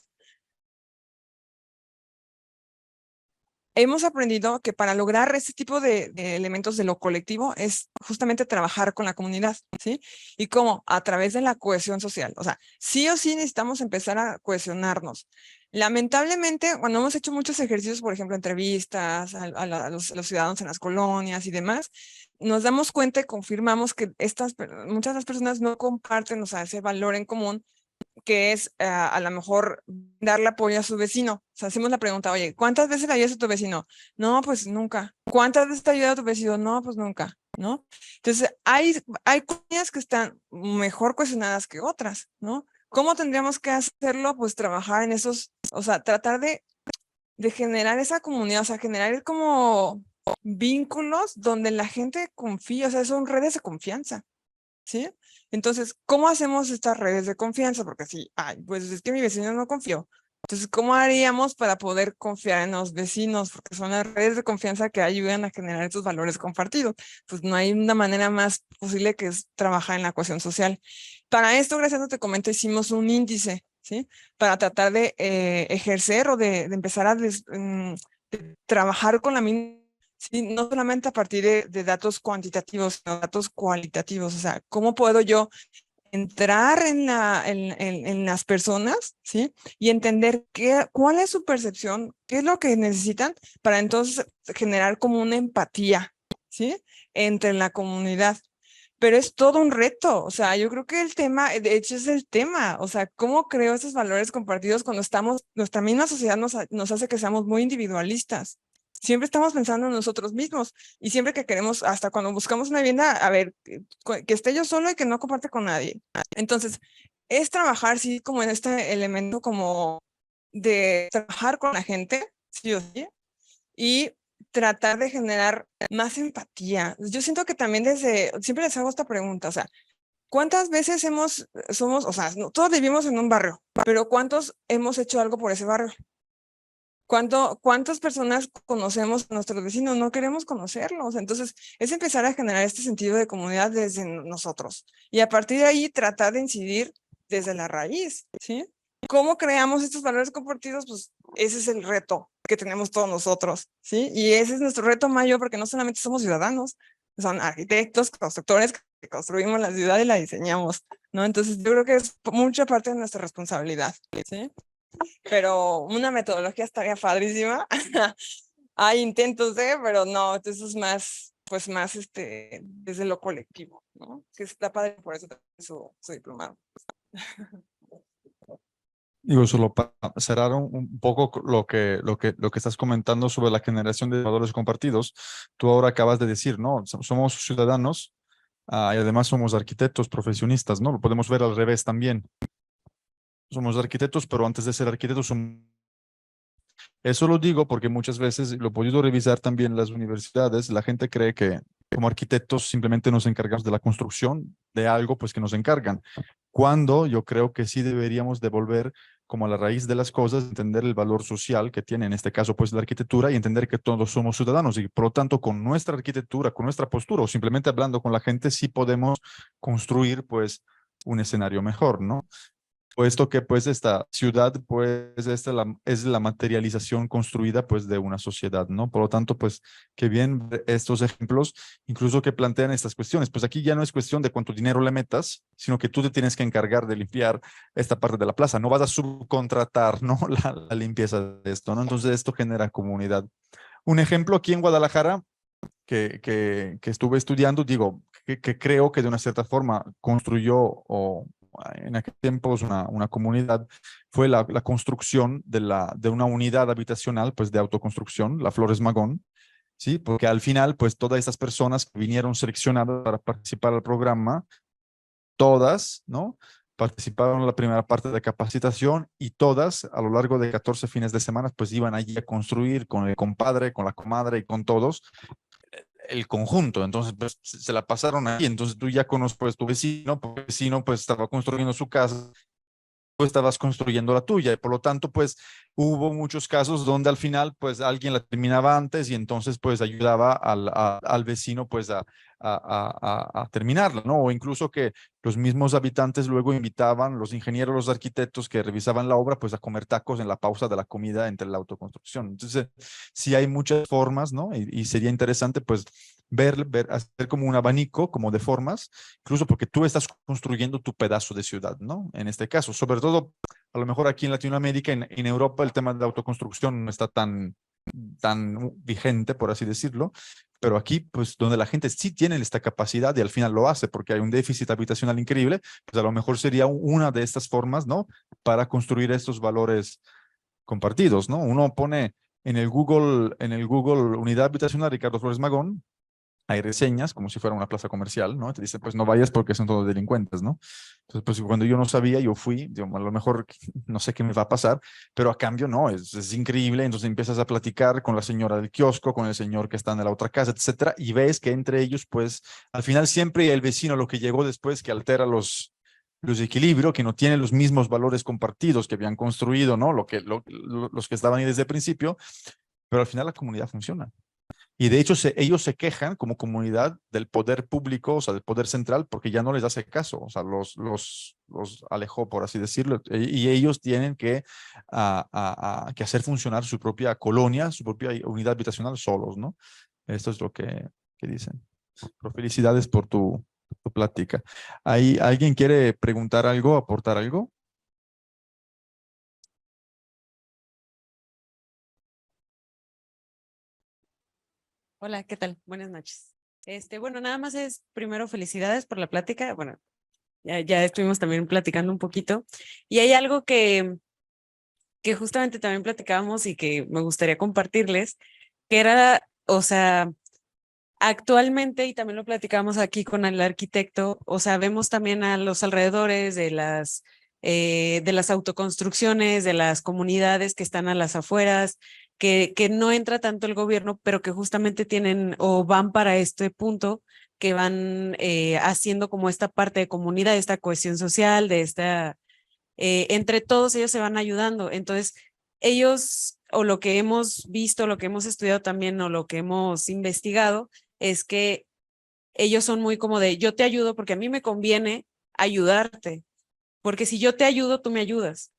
hemos aprendido que para lograr este tipo de elementos de lo colectivo es justamente trabajar con la comunidad, ¿sí? Y cómo, a través de la cohesión social. O sea, sí o sí necesitamos empezar a cohesionarnos. Lamentablemente, cuando hemos hecho muchos ejercicios, por ejemplo, entrevistas a los ciudadanos en las colonias y demás, nos damos cuenta y confirmamos que muchas de las personas no comparten, o sea, ese valor en común que es a lo mejor darle apoyo a su vecino. O sea, hacemos la pregunta, oye, ¿cuántas veces le ayudas a tu vecino? No, pues nunca. ¿Cuántas veces te ayuda a tu vecino? No, pues nunca, ¿no? Entonces, hay comunidades que están mejor cohesionadas que otras, ¿no? ¿Cómo tendríamos que hacerlo? Pues trabajar en esos, o sea, tratar de generar esa comunidad, o sea, generar como vínculos donde la gente confía, o sea, son redes de confianza. ¿Sí? Entonces, ¿cómo hacemos estas redes de confianza? Porque sí, pues es que mi vecino no confío. Entonces, ¿cómo haríamos para poder confiar en los vecinos? Porque son las redes de confianza que ayudan a generar estos valores compartidos. Pues no hay una manera más posible que es trabajar en la cohesión social. Para esto, gracias a te comento, hicimos un índice, ¿sí? Para tratar de ejercer o de empezar a de trabajar con la misma. Sí, no solamente a partir de datos cuantitativos, sino datos cualitativos. O sea, ¿cómo puedo yo entrar en las personas, ¿sí? Y entender cuál es su percepción, qué es lo que necesitan para entonces generar como una empatía, ¿sí? Entre la comunidad. Pero es todo un reto, o sea, yo creo que el tema, de hecho es el tema, o sea, ¿cómo creo esos valores compartidos cuando nuestra misma sociedad nos hace que seamos muy individualistas? Siempre estamos pensando en nosotros mismos y siempre que queremos, hasta cuando buscamos una vivienda, a ver, que esté yo solo y que no comparte con nadie. Entonces, es trabajar, sí, como en este elemento como de trabajar con la gente, sí o sí, y tratar de generar más empatía. Yo siento que también siempre les hago esta pregunta, o sea, ¿cuántas veces o sea, todos vivimos en un barrio, pero ¿cuántos hemos hecho algo por ese barrio? ¿Cuántas personas conocemos a nuestros vecinos? No queremos conocerlos. Entonces, es empezar a generar este sentido de comunidad desde nosotros. Y a partir de ahí, tratar de incidir desde la raíz, ¿sí? ¿Cómo creamos estos valores compartidos? Pues ese es el reto que tenemos todos nosotros, ¿sí? Y ese es nuestro reto mayor porque no solamente somos ciudadanos, son arquitectos, constructores que construimos la ciudad y la diseñamos, ¿no? Entonces, yo creo que es mucha parte de nuestra responsabilidad, ¿sí? Pero una metodología estaría padrísima. Hay intentos de, pero no, eso es más, pues más desde lo colectivo, ¿no? Que está padre por eso también su diplomado. Digo, solo para cerrar un poco lo que estás comentando sobre la generación de valores compartidos, tú ahora acabas de decir, ¿no? Somos ciudadanos, y además somos arquitectos profesionistas, ¿no? Lo podemos ver al revés también. Somos arquitectos, pero antes de ser arquitectos somos... Eso lo digo porque muchas veces, lo he podido revisar también en las universidades, la gente cree que como arquitectos simplemente nos encargamos de la construcción de algo, pues que nos encargan. Cuando yo creo que sí deberíamos devolver como a la raíz de las cosas, entender el valor social que tiene en este caso pues la arquitectura y entender que todos somos ciudadanos y por lo tanto con nuestra arquitectura, con nuestra postura o simplemente hablando con la gente sí podemos construir pues un escenario mejor, ¿no? Puesto que pues esta ciudad pues es la materialización construida pues de una sociedad, ¿no? Por lo tanto pues que bien estos ejemplos incluso que plantean estas cuestiones, pues aquí ya no es cuestión de cuánto dinero le metas, sino que tú te tienes que encargar de limpiar esta parte de la plaza, no vas a subcontratar, ¿no? La limpieza de esto, ¿no? Entonces esto genera comunidad. Un ejemplo aquí en Guadalajara que estuve estudiando, digo, que creo que de una cierta forma construyó o en aquel tiempos una comunidad, fue la construcción de una unidad habitacional, pues de autoconstrucción, la Flores Magón, ¿sí? Porque al final, pues todas estas personas que vinieron seleccionadas para participar al programa, todas, ¿no? Participaron en la primera parte de capacitación y todas a lo largo de 14 fines de semana pues iban allí a construir con el compadre, con la comadre y con todos el conjunto, entonces pues, se la pasaron ahí, entonces tú ya conoces pues tu vecino pues estaba construyendo su casa, tú estabas construyendo la tuya y por lo tanto pues hubo muchos casos donde al final pues alguien la terminaba antes y entonces pues ayudaba al vecino pues a terminarla, ¿no? O incluso que los mismos habitantes luego invitaban los ingenieros, los arquitectos que revisaban la obra pues a comer tacos en la pausa de la comida entre la autoconstrucción. Entonces sí hay muchas formas, ¿no? Y sería interesante pues hacer como un abanico como de formas, incluso porque tú estás construyendo tu pedazo de ciudad, ¿no? En este caso, sobre todo, a lo mejor aquí en Latinoamérica, en Europa, el tema de la autoconstrucción no está tan vigente, por así decirlo, pero aquí, pues, donde la gente sí tiene esta capacidad y al final lo hace porque hay un déficit habitacional increíble, pues a lo mejor sería una de estas formas, ¿no? Para construir estos valores compartidos, ¿no? Uno pone en el Google Unidad Habitacional Ricardo Flores Magón, hay reseñas como si fuera una plaza comercial, ¿no? Te dicen, pues no vayas porque son todos delincuentes, ¿no? Entonces, pues cuando yo no sabía, yo fui, digo, a lo mejor no sé qué me va a pasar, pero a cambio no, es increíble. Entonces empiezas a platicar con la señora del kiosco, con el señor que está en la otra casa, etcétera, y ves que entre ellos, pues al final siempre el vecino lo que llegó después que altera los equilibrios, que no tiene los mismos valores compartidos que habían construido, ¿no? Los que estaban ahí desde el principio, pero al final la comunidad funciona. Y de hecho ellos se quejan como comunidad del poder público, o sea, del poder central, porque ya no les hace caso, o sea, los alejó, por así decirlo, y ellos tienen que hacer funcionar su propia colonia, su propia unidad habitacional solos, ¿no? Esto es lo que dicen. Pero felicidades por tu tu plática. ¿Hay, alguien quiere preguntar algo, aportar algo? Hola, ¿qué tal? Buenas noches. Bueno, nada más es primero felicidades por la plática. Bueno, ya estuvimos también platicando un poquito. Y hay algo que justamente también platicábamos y que me gustaría compartirles, que era, o sea, actualmente, y también lo platicamos aquí con el arquitecto, o sea, vemos también a los alrededores de las autoconstrucciones, de las comunidades que están a las afueras, que no entra tanto el gobierno, pero que justamente tienen o van para este punto, que van haciendo como esta parte de comunidad, esta cohesión social, de esta, entre todos ellos se van ayudando. Entonces, ellos, o lo que hemos visto, lo que hemos estudiado también, o lo que hemos investigado, es que ellos son muy como de, yo te ayudo porque a mí me conviene ayudarte, porque si yo te ayudo, tú me ayudas.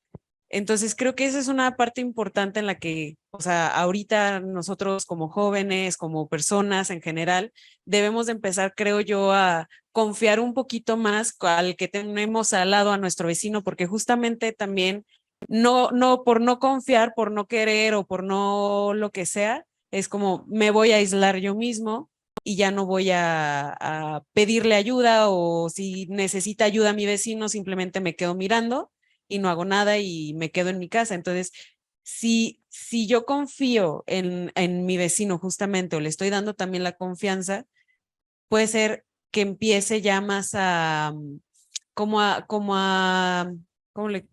Entonces creo que esa es una parte importante en la que, o sea, ahorita nosotros como jóvenes, como personas en general, debemos de empezar, creo yo, a confiar un poquito más al que tenemos al lado, a nuestro vecino, porque justamente también no por no confiar, por no querer o por no lo que sea, es como me voy a aislar yo mismo y ya no voy a pedirle ayuda, o si necesita ayuda a mi vecino, simplemente me quedo mirando y no hago nada y me quedo en mi casa. Entonces, si yo confío en mi vecino justamente, o le estoy dando también la confianza, puede ser que empiece ya más a, como a, ¿cómo le,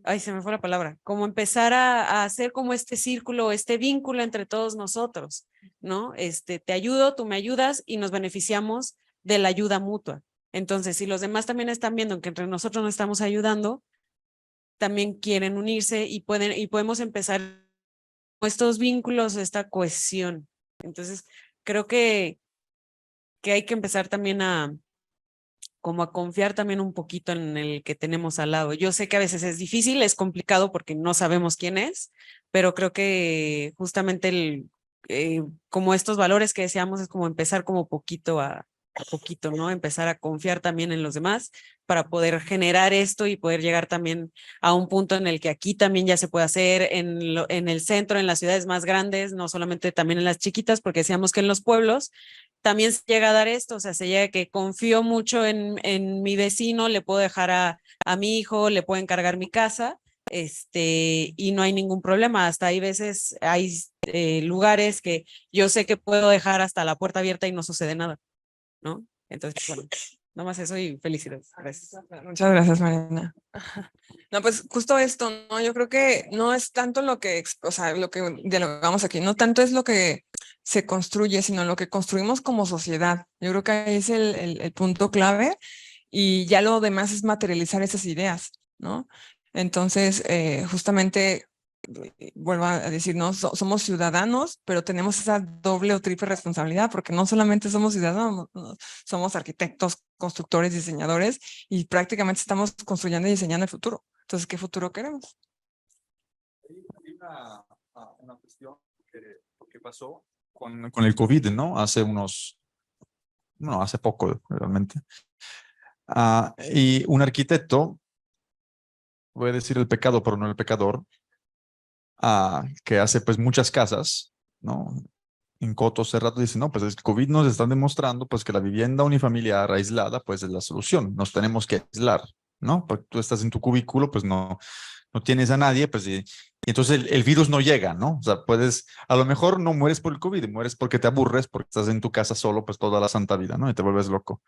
ay, se me fue la palabra, como empezar a hacer como este círculo, este vínculo entre todos nosotros, ¿no? Te ayudo, tú me ayudas y nos beneficiamos de la ayuda mutua. Entonces, si los demás también están viendo que entre nosotros nos estamos ayudando, también quieren unirse y podemos empezar estos vínculos, esta cohesión. Entonces, creo que hay que empezar también a como a confiar también un poquito en el que tenemos al lado. Yo sé que a veces es difícil, es complicado porque no sabemos quién es, pero creo que justamente como estos valores que deseamos es como empezar como poquito a poquito, ¿no? Empezar a confiar también en los demás para poder generar esto y poder llegar también a un punto en el que aquí también ya se puede hacer en el centro, en las ciudades más grandes, no solamente también en las chiquitas, porque decíamos que en los pueblos también se llega a dar esto, o sea, se llega que confío mucho en mi vecino, le puedo dejar a mi hijo, le puedo encargar mi casa, y no hay ningún problema. Hasta hay veces, hay lugares que yo sé que puedo dejar hasta la puerta abierta y no sucede nada, ¿no? Entonces, bueno, nomás eso y felicidades. Gracias. Muchas gracias, Mariana. No, pues justo esto, ¿no? Yo creo que no es tanto lo que, o sea, lo que dialogamos aquí, no tanto es lo que se construye, sino lo que construimos como sociedad. Yo creo que ahí es el punto clave, y ya lo demás es materializar esas ideas, ¿no? Entonces, justamente, vuelvo a decir, ¿no? Somos ciudadanos, pero tenemos esa doble o triple responsabilidad, porque no solamente somos ciudadanos, ¿no? Somos arquitectos, constructores, diseñadores, y prácticamente estamos construyendo y diseñando el futuro. Entonces, ¿qué futuro queremos? Hay una cuestión que pasó con el COVID, ¿no? Hace unos, no, hace poco realmente. Y un arquitecto, voy a decir el pecado, pero no el pecador, que hace pues muchas casas, ¿no? En cotos cerrados, dice, no, pues el COVID nos está demostrando pues que la vivienda unifamiliar aislada pues es la solución, nos tenemos que aislar, ¿no? Porque tú estás en tu cubículo, pues no tienes a nadie, pues y entonces el virus no llega, ¿no? O sea, puedes, a lo mejor no mueres por el COVID, mueres porque te aburres, porque estás en tu casa solo pues toda la santa vida, ¿no? Y te vuelves loco.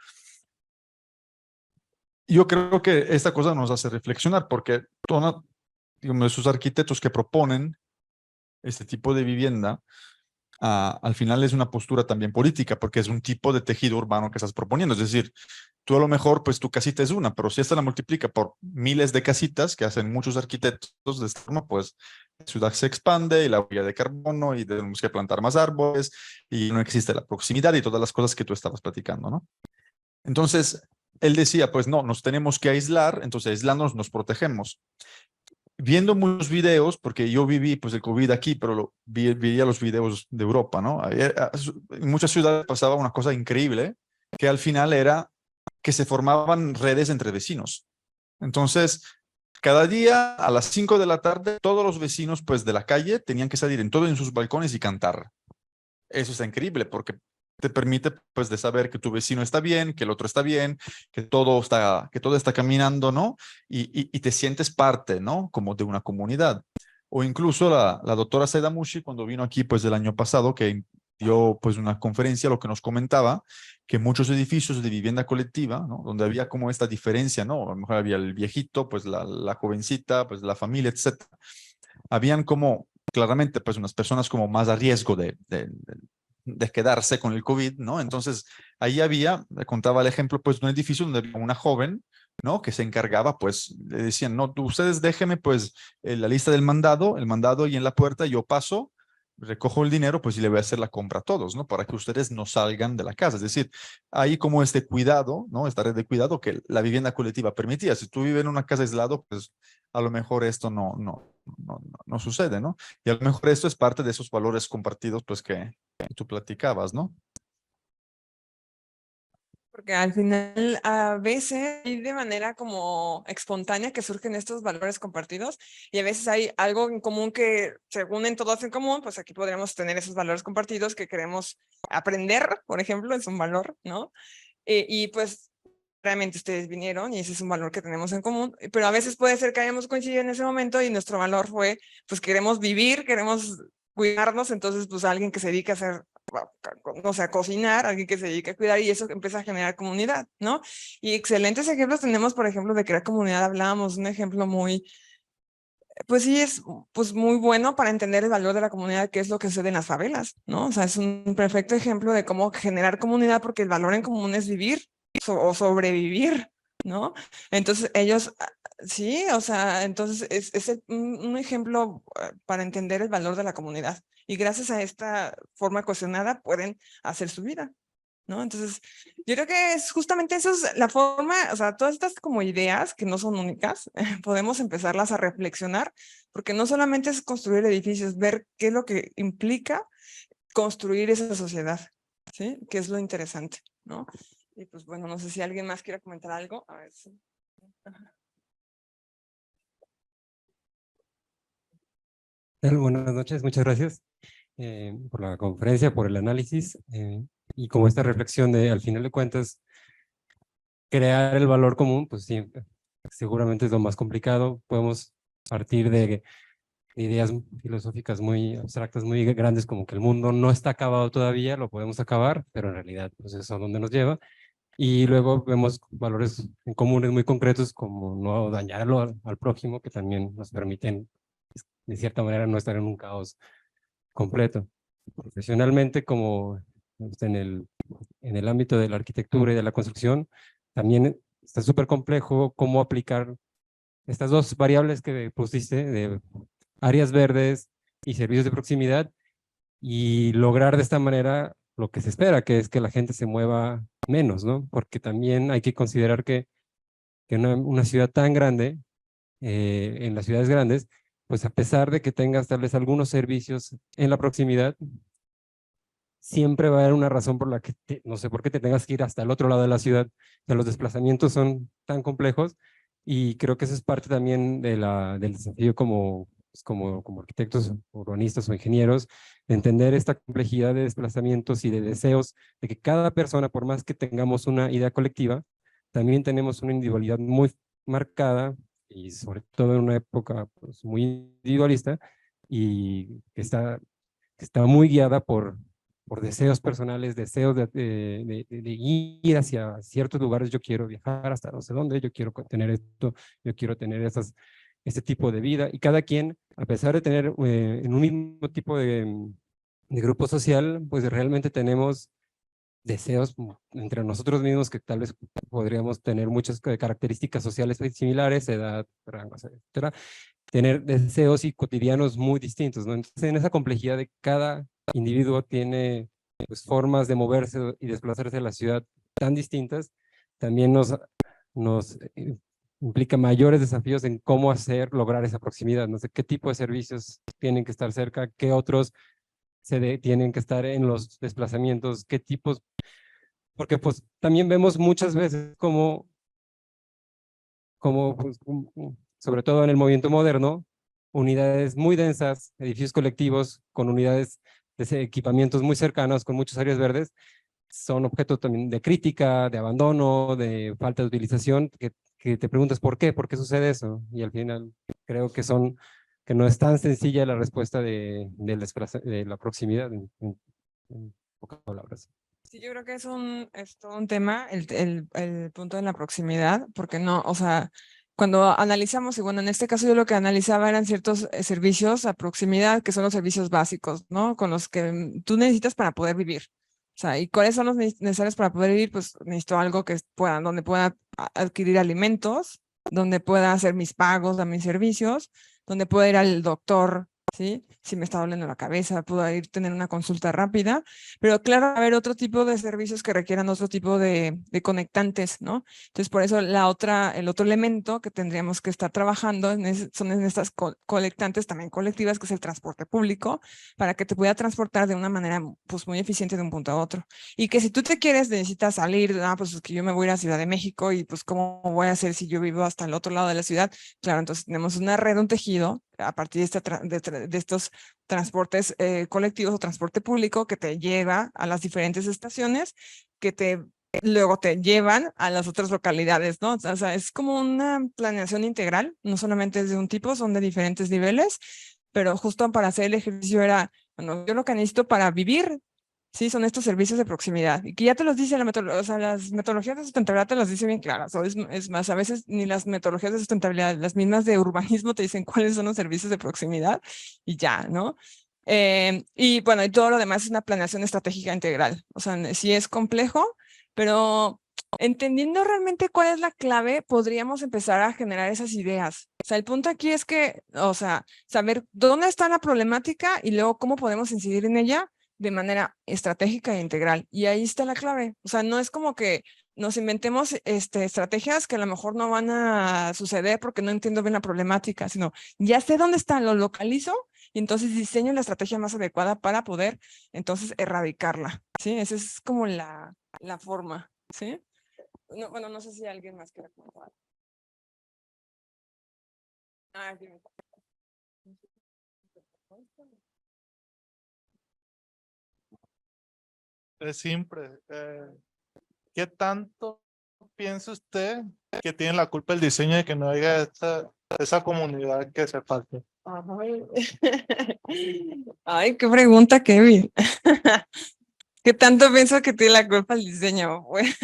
Yo creo que esta cosa nos hace reflexionar porque digamos, esos arquitectos que proponen este tipo de vivienda, al final es una postura también política, porque es un tipo de tejido urbano que estás proponiendo. Es decir, tú a lo mejor, pues tu casita es una, pero si esta la multiplica por miles de casitas que hacen muchos arquitectos de esta forma, pues la ciudad se expande y la huella de carbono y tenemos que plantar más árboles y no existe la proximidad y todas las cosas que tú estabas platicando, ¿no? Entonces, él decía, pues no, nos tenemos que aislar, entonces aislándonos nos protegemos. Viendo muchos videos, porque yo viví pues el COVID aquí, pero veía los videos de Europa, ¿no? En muchas ciudades pasaba una cosa increíble, que al final era que se formaban redes entre vecinos. Entonces, cada día a las 5 de la tarde, todos los vecinos pues, de la calle tenían que salir en sus balcones y cantar. Eso está increíble porque te permite pues de saber que tu vecino está bien, que el otro está bien, que todo está caminando, ¿no? Y te sientes parte, ¿no? Como de una comunidad. O incluso la doctora Saida Mushi, cuando vino aquí pues el año pasado, que dio pues una conferencia, lo que nos comentaba, que muchos edificios de vivienda colectiva, ¿no? Donde había como esta diferencia, ¿no? A lo mejor había el viejito, pues la jovencita, pues la familia, etcétera. Habían como claramente pues unas personas como más a riesgo de quedarse con el COVID, ¿no? Entonces ahí había, le contaba el ejemplo pues de un edificio donde había una joven, ¿no? Que se encargaba pues, le decían, no, ustedes déjenme pues la lista del mandado, el mandado ahí en la puerta, yo paso, recojo el dinero pues y le voy a hacer la compra a todos, ¿no? Para que ustedes no salgan de la casa. Es decir, hay como este cuidado, ¿no? Esta red de cuidado que la vivienda colectiva permitía. Si tú vives en una casa aislado, pues a lo mejor esto no sucede, ¿no? Y a lo mejor esto es parte de esos valores compartidos, pues que tú platicabas, ¿no? Porque al final a veces hay de manera como espontánea que surgen estos valores compartidos y a veces hay algo en común que se unen todos en común, pues aquí podríamos tener esos valores compartidos que queremos aprender, por ejemplo, es un valor, ¿no? Y pues realmente ustedes vinieron y ese es un valor que tenemos en común, pero a veces puede ser que hayamos coincidido en ese momento y nuestro valor fue, pues queremos vivir, queremos cuidarnos, entonces pues alguien que se dedique a hacer, o sea, cocinar, alguien que se dedique a cuidar y eso empieza a generar comunidad, ¿no? Y excelentes ejemplos tenemos, por ejemplo, de crear comunidad, hablábamos, un ejemplo muy, pues sí, es pues muy bueno para entender el valor de la comunidad, que es lo que sucede en las favelas, ¿no? O sea, es un perfecto ejemplo de cómo generar comunidad porque el valor en común es vivir o sobrevivir, ¿no? Entonces ellos, sí, o sea, entonces es un ejemplo para entender el valor de la comunidad y gracias a esta forma cuestionada pueden hacer su vida, ¿no? Entonces, yo creo que es justamente eso, es la forma, o sea, todas estas como ideas que no son únicas, podemos empezarlas a reflexionar, porque no solamente es construir edificios, ver qué es lo que implica construir esa sociedad, ¿sí? Que es lo interesante, ¿no? Y pues bueno, no sé si alguien más quiere comentar algo. A ver si... Buenas noches, muchas gracias por la conferencia, por el análisis y como esta reflexión de, al final de cuentas, crear el valor común, pues sí, seguramente es lo más complicado. Podemos partir de ideas filosóficas muy abstractas, muy grandes, como que el mundo no está acabado todavía, lo podemos acabar, pero en realidad pues eso es donde nos lleva. Y luego vemos valores en comunes muy concretos, como no dañarlo al prójimo, que también nos permiten, de cierta manera, no estar en un caos completo. Profesionalmente, como en el ámbito de la arquitectura y de la construcción, también está súper complejo cómo aplicar estas dos variables que pusiste, de áreas verdes y servicios de proximidad, y lograr de esta manera lo que se espera, que es que la gente se mueva menos, ¿no? Porque también hay que considerar que una ciudad tan grande, en las ciudades grandes, pues a pesar de que tengas tal vez algunos servicios en la proximidad, siempre va a haber una razón por la que, no sé por qué te tengas que ir hasta el otro lado de la ciudad. O sea, los desplazamientos son tan complejos y creo que eso es parte también del desafío pues, como arquitectos, urbanistas o ingenieros, de entender esta complejidad de desplazamientos y de deseos, de que cada persona, por más que tengamos una idea colectiva, también tenemos una individualidad muy marcada y sobre todo en una época pues, muy individualista y que está muy guiada por deseos personales, deseos de ir hacia ciertos lugares. Yo quiero viajar hasta no sé dónde, yo quiero tener esto, yo quiero tener este tipo de vida. Y cada quien, a pesar de tener en un mismo tipo de grupo social, pues realmente tenemos deseos entre nosotros mismos que tal vez podríamos tener muchas características sociales similares, edad, rangos, etcétera, tener deseos y cotidianos muy distintos, ¿no? Entonces, en esa complejidad de cada individuo tiene pues, formas de moverse y desplazarse a la ciudad tan distintas, también nos implica mayores desafíos en cómo lograr esa proximidad. No sé qué tipo de servicios tienen que estar cerca, qué otros tienen que estar en los desplazamientos, qué tipos Porque pues también vemos muchas veces como pues, sobre todo en el movimiento moderno, unidades muy densas, edificios colectivos con unidades de equipamientos muy cercanos, con muchas áreas verdes, son objeto también de crítica, de abandono, de falta de utilización, que te preguntas por qué sucede eso, y al final creo que no es tan sencilla la respuesta de la proximidad, en pocas palabras. Sí, yo creo que es todo un tema, el punto de la proximidad, porque no, o sea, cuando analizamos, y bueno, en este caso yo lo que analizaba eran ciertos servicios a proximidad, que son los servicios básicos, ¿no? Con los que tú necesitas para poder vivir. O sea, ¿y cuáles son los necesarios para poder vivir? Pues necesito algo que pueda, donde pueda adquirir alimentos, donde pueda hacer mis pagos a mis servicios, donde pueda ir al doctor, ¿sí? Si me está doliendo la cabeza, puedo ir tener una consulta rápida. Pero claro, va a haber otro tipo de servicios que requieran otro tipo de conectantes, ¿no? Entonces, por eso el otro elemento que tendríamos que estar trabajando son en estas conectantes también colectivas, que es el transporte público, para que te pueda transportar de una manera pues muy eficiente de un punto a otro. Y que si tú te quieres, necesitas salir, pues es que yo me voy a ir a Ciudad de México y pues cómo voy a hacer si yo vivo hasta el otro lado de la ciudad. Claro, entonces tenemos una red, un tejido a partir de estos transportes colectivos o transporte público que te lleva a las diferentes estaciones, luego te llevan a las otras localidades, ¿no? O sea, es como una planeación integral, no solamente es de un tipo, son de diferentes niveles, pero justo para hacer el ejercicio era, bueno, yo lo que necesito para vivir, sí, son estos servicios de proximidad, y que ya te los dice o sea, las metodologías de sustentabilidad te las dice bien claras, o es más, a veces ni las metodologías de sustentabilidad, las mismas de urbanismo te dicen cuáles son los servicios de proximidad, y ya, ¿no? Y bueno, y todo lo demás es una planeación estratégica integral. O sea, sí es complejo, pero entendiendo realmente cuál es la clave, podríamos empezar a generar esas ideas. O sea, el punto aquí es que, o sea, saber dónde está la problemática y luego cómo podemos incidir en ella de manera estratégica e integral. Y ahí está la clave. O sea, no es como que nos inventemos estrategias que a lo mejor no van a suceder porque no entiendo bien la problemática, sino ya sé dónde está, lo localizo y entonces diseño la estrategia más adecuada para poder entonces erradicarla, ¿sí? Esa es como la forma, ¿sí? No, bueno, no sé si alguien más quiere comentar. Ah, sí. Es simple. ¿Qué tanto piensa usted que tiene la culpa el diseño de que no haya esa comunidad que se falta? Ay. Ay, qué pregunta, Kevin. ¿Qué tanto pienso que tiene la culpa el diseño? Pues,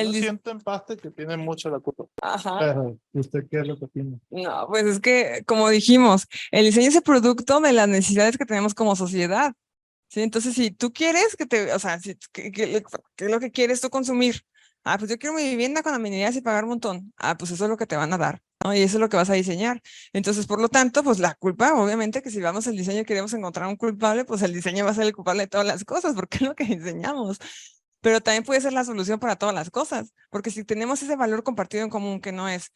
Yo siento en parte que tiene mucho la culpa. Ajá. Pero, ¿usted qué es lo que opina? No, pues es que, como dijimos, el diseño es el producto de las necesidades que tenemos como sociedad, ¿sí? Entonces, si tú quieres o sea, ¿qué es lo que quieres tú consumir? Ah, pues yo quiero mi vivienda con amenidades y pagar un montón. Ah, pues eso es lo que te van a dar, ¿no? Y eso es lo que vas a diseñar. Entonces, por lo tanto, pues la culpa, obviamente que si vamos al diseño y queremos encontrar un culpable, pues el diseño va a ser el culpable de todas las cosas, porque es lo que diseñamos. Pero también puede ser la solución para todas las cosas, porque si tenemos ese valor compartido en común que no es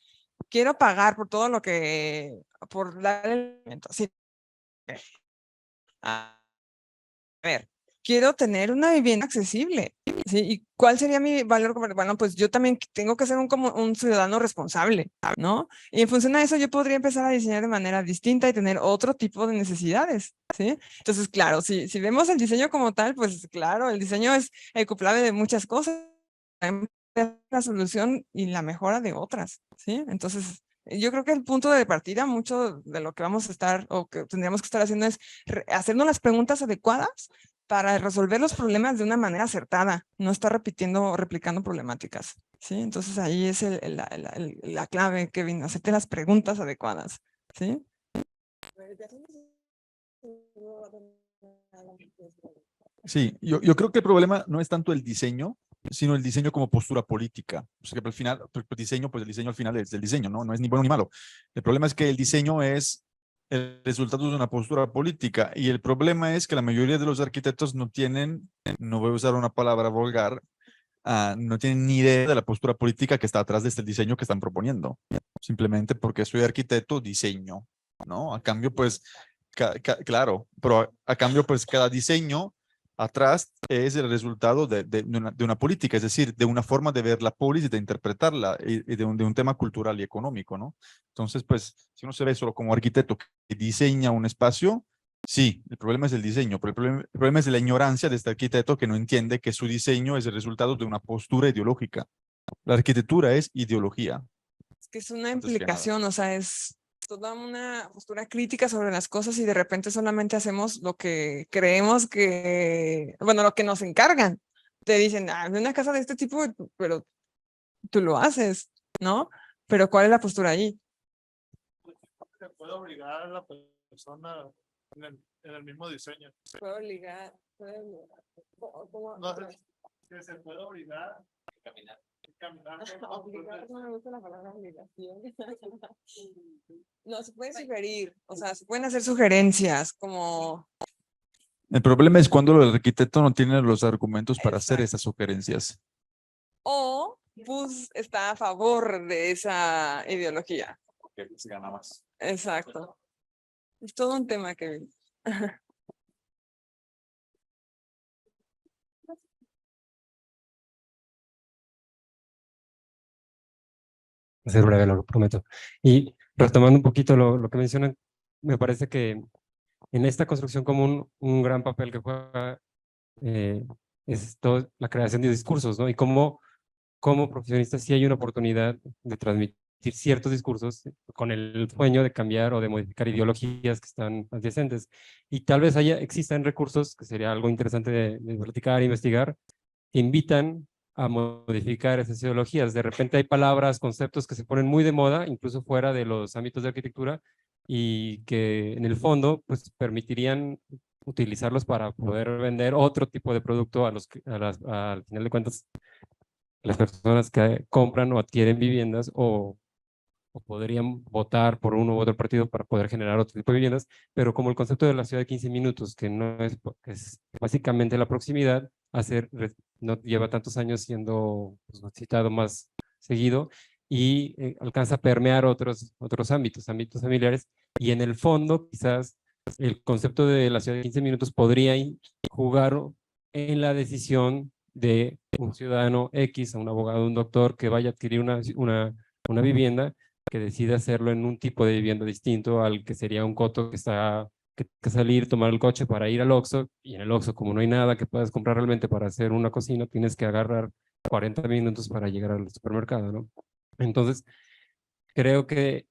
quiero pagar por todo lo que, por dar el alimento. Sí. A ver, quiero tener una vivienda accesible. ¿Sí? ¿Y cuál sería mi valor? Bueno, pues yo también tengo que ser como un ciudadano responsable, ¿no? Y en función de eso yo podría empezar a diseñar de manera distinta y tener otro tipo de necesidades, ¿sí? Entonces, claro, si vemos el diseño como tal, pues claro, el diseño es el culpable de muchas cosas, la solución y la mejora de otras, ¿sí? Entonces, yo creo que el punto de partida, mucho de lo que vamos a estar o que tendríamos que estar haciendo es hacernos las preguntas adecuadas para resolver los problemas de una manera acertada, no estar replicando problemáticas, ¿sí? Entonces ahí es la clave, Kevin, hacerte las preguntas adecuadas, ¿sí? Sí, yo creo que el problema no es tanto el diseño, sino el diseño como postura política. O sea, que al final, pues el diseño al final es el diseño, ¿no? No es ni bueno ni malo. El problema es que el diseño es el resultado de una postura política y el problema es que la mayoría de los arquitectos no tienen, no voy a usar una palabra vulgar, no tienen ni idea de la postura política que está atrás de este diseño que están proponiendo. Simplemente porque soy arquitecto, diseño, ¿no? A cambio, pues, claro, pero a cambio, pues cada diseño atrás es el resultado de una política, es decir, de una forma de ver la polis y de interpretarla, y de un tema cultural y económico, ¿no? Entonces, pues, si uno se ve solo como arquitecto que diseña un espacio, sí, el problema es el diseño, pero el problema es la ignorancia de este arquitecto que no entiende que su diseño es el resultado de una postura ideológica. La arquitectura es ideología. Es que es una Antes que nada. implicación, o sea, es toda una postura crítica sobre las cosas y de repente solamente hacemos lo que creemos que, bueno, lo que nos encargan. Te dicen, ah, una casa de este tipo, pero tú lo haces, ¿no? Pero ¿cuál es la postura allí? Se puede obligar a la persona en el mismo diseño. Puedo obligar, No sé que se puede obligar a caminar. Obligar, no me gusta la palabra obligación. No, se puede sugerir, o sea, se pueden hacer sugerencias como, El problema es cuando el arquitecto no tiene los argumentos para hacer Exacto. esas sugerencias. o pues está a favor de esa ideología. Porque se gana más. Exacto. Es todo un tema, Kevin. Ser breve, lo prometo. Y retomando un poquito lo que mencionan, me parece que en esta construcción común un gran papel que juega es la creación de discursos, ¿no? Y como profesionistas sí hay una oportunidad de transmitir ciertos discursos con el sueño de cambiar o de modificar ideologías que están adyacentes. Y tal vez existan recursos, que sería algo interesante de platicar, investigar, que invitan a modificar esas ideologías. De repente hay palabras, conceptos que se ponen muy de moda, incluso fuera de los ámbitos de arquitectura, y que en el fondo pues permitirían utilizarlos para poder vender otro tipo de producto al final de cuentas las personas que compran o adquieren viviendas o podrían votar por uno u otro partido para poder generar otro tipo de viviendas, pero como el concepto de la ciudad de 15 minutos, que no es, que es básicamente la proximidad, no lleva tantos años siendo pues, citado más seguido y alcanza a permear otros ámbitos familiares, y en el fondo quizás el concepto de la ciudad de 15 minutos podría jugar en la decisión de un ciudadano X, a un abogado, un doctor que vaya a adquirir una vivienda, que decide hacerlo en un tipo de vivienda distinto al que sería un coto que está que salir, tomar el coche para ir al Oxxo, y en el Oxxo, como no hay nada que puedas comprar realmente para hacer una cocina, tienes que agarrar 40 minutos para llegar al supermercado, ¿no? Entonces, creo que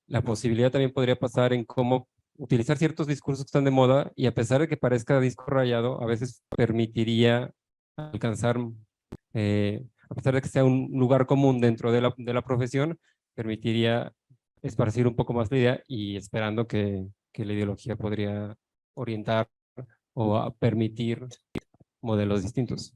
la posibilidad también podría pasar en cómo utilizar ciertos discursos que están de moda, y a pesar de que parezca disco rayado, a veces permitiría alcanzar, a pesar de que sea un lugar común dentro de la profesión, permitiría esparcir un poco más la idea, y esperando que la ideología podría orientar o permitir modelos distintos,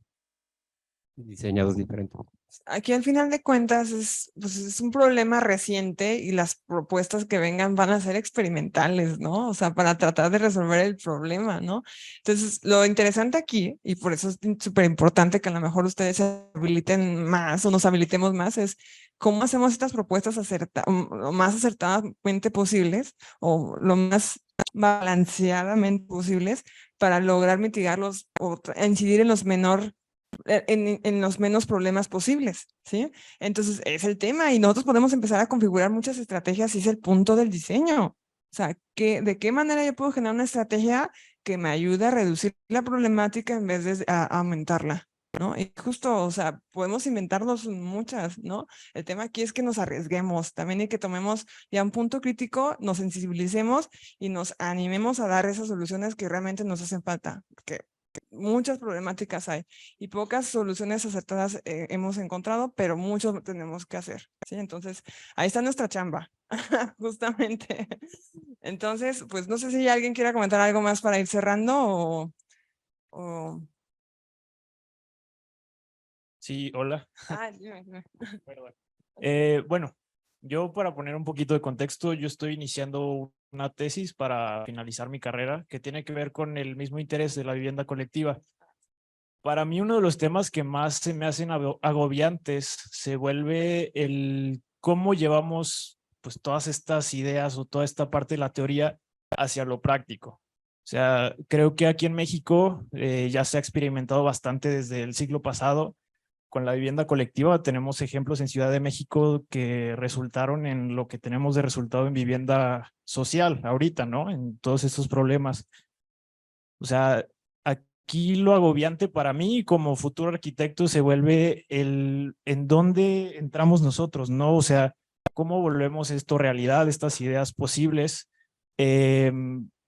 diseñados diferentes. Aquí al final de cuentas pues es un problema reciente y las propuestas que vengan van a ser experimentales, ¿no? O sea, para tratar de resolver el problema, ¿no? Entonces, lo interesante aquí, y por eso es súper importante que a lo mejor ustedes se habiliten más o nos habilitemos más, es cómo hacemos estas propuestas lo más acertadamente posibles o lo más balanceadamente posibles para lograr mitigarlos o incidir en los en los menos problemas posibles, ¿sí? Entonces, es el tema y nosotros podemos empezar a configurar muchas estrategias y es el punto del diseño. O sea, ¿de qué manera yo puedo generar una estrategia que me ayude a reducir la problemática en vez de a aumentarla, ¿no? Y justo, o sea, podemos inventarnos muchas, ¿no? El tema aquí es que nos arriesguemos, también y que tomemos ya un punto crítico, nos sensibilicemos y nos animemos a dar esas soluciones que realmente nos hacen falta, porque muchas problemáticas hay y pocas soluciones acertadas hemos encontrado, pero mucho tenemos que hacer, ¿sí? Entonces, ahí está nuestra chamba, justamente. Entonces, pues no sé si alguien quiera comentar algo más para ir cerrando o... Sí, hola. Ah, dime. Perdón. Bueno, yo para poner un poquito de contexto, yo estoy iniciando una tesis para finalizar mi carrera que tiene que ver con el mismo interés de la vivienda colectiva. Para mí uno de los temas que más se me hacen agobiantes se vuelve el cómo llevamos pues todas estas ideas o toda esta parte de la teoría hacia lo práctico. O sea, creo que aquí en México ya se ha experimentado bastante desde el siglo pasado con la vivienda colectiva. Tenemos ejemplos en Ciudad de México que resultaron en lo que tenemos de resultado en vivienda social ahorita, ¿no? En todos estos problemas. O sea, aquí lo agobiante para mí como futuro arquitecto se vuelve el en dónde entramos nosotros, ¿no? O sea, cómo volvemos esto realidad, estas ideas posibles.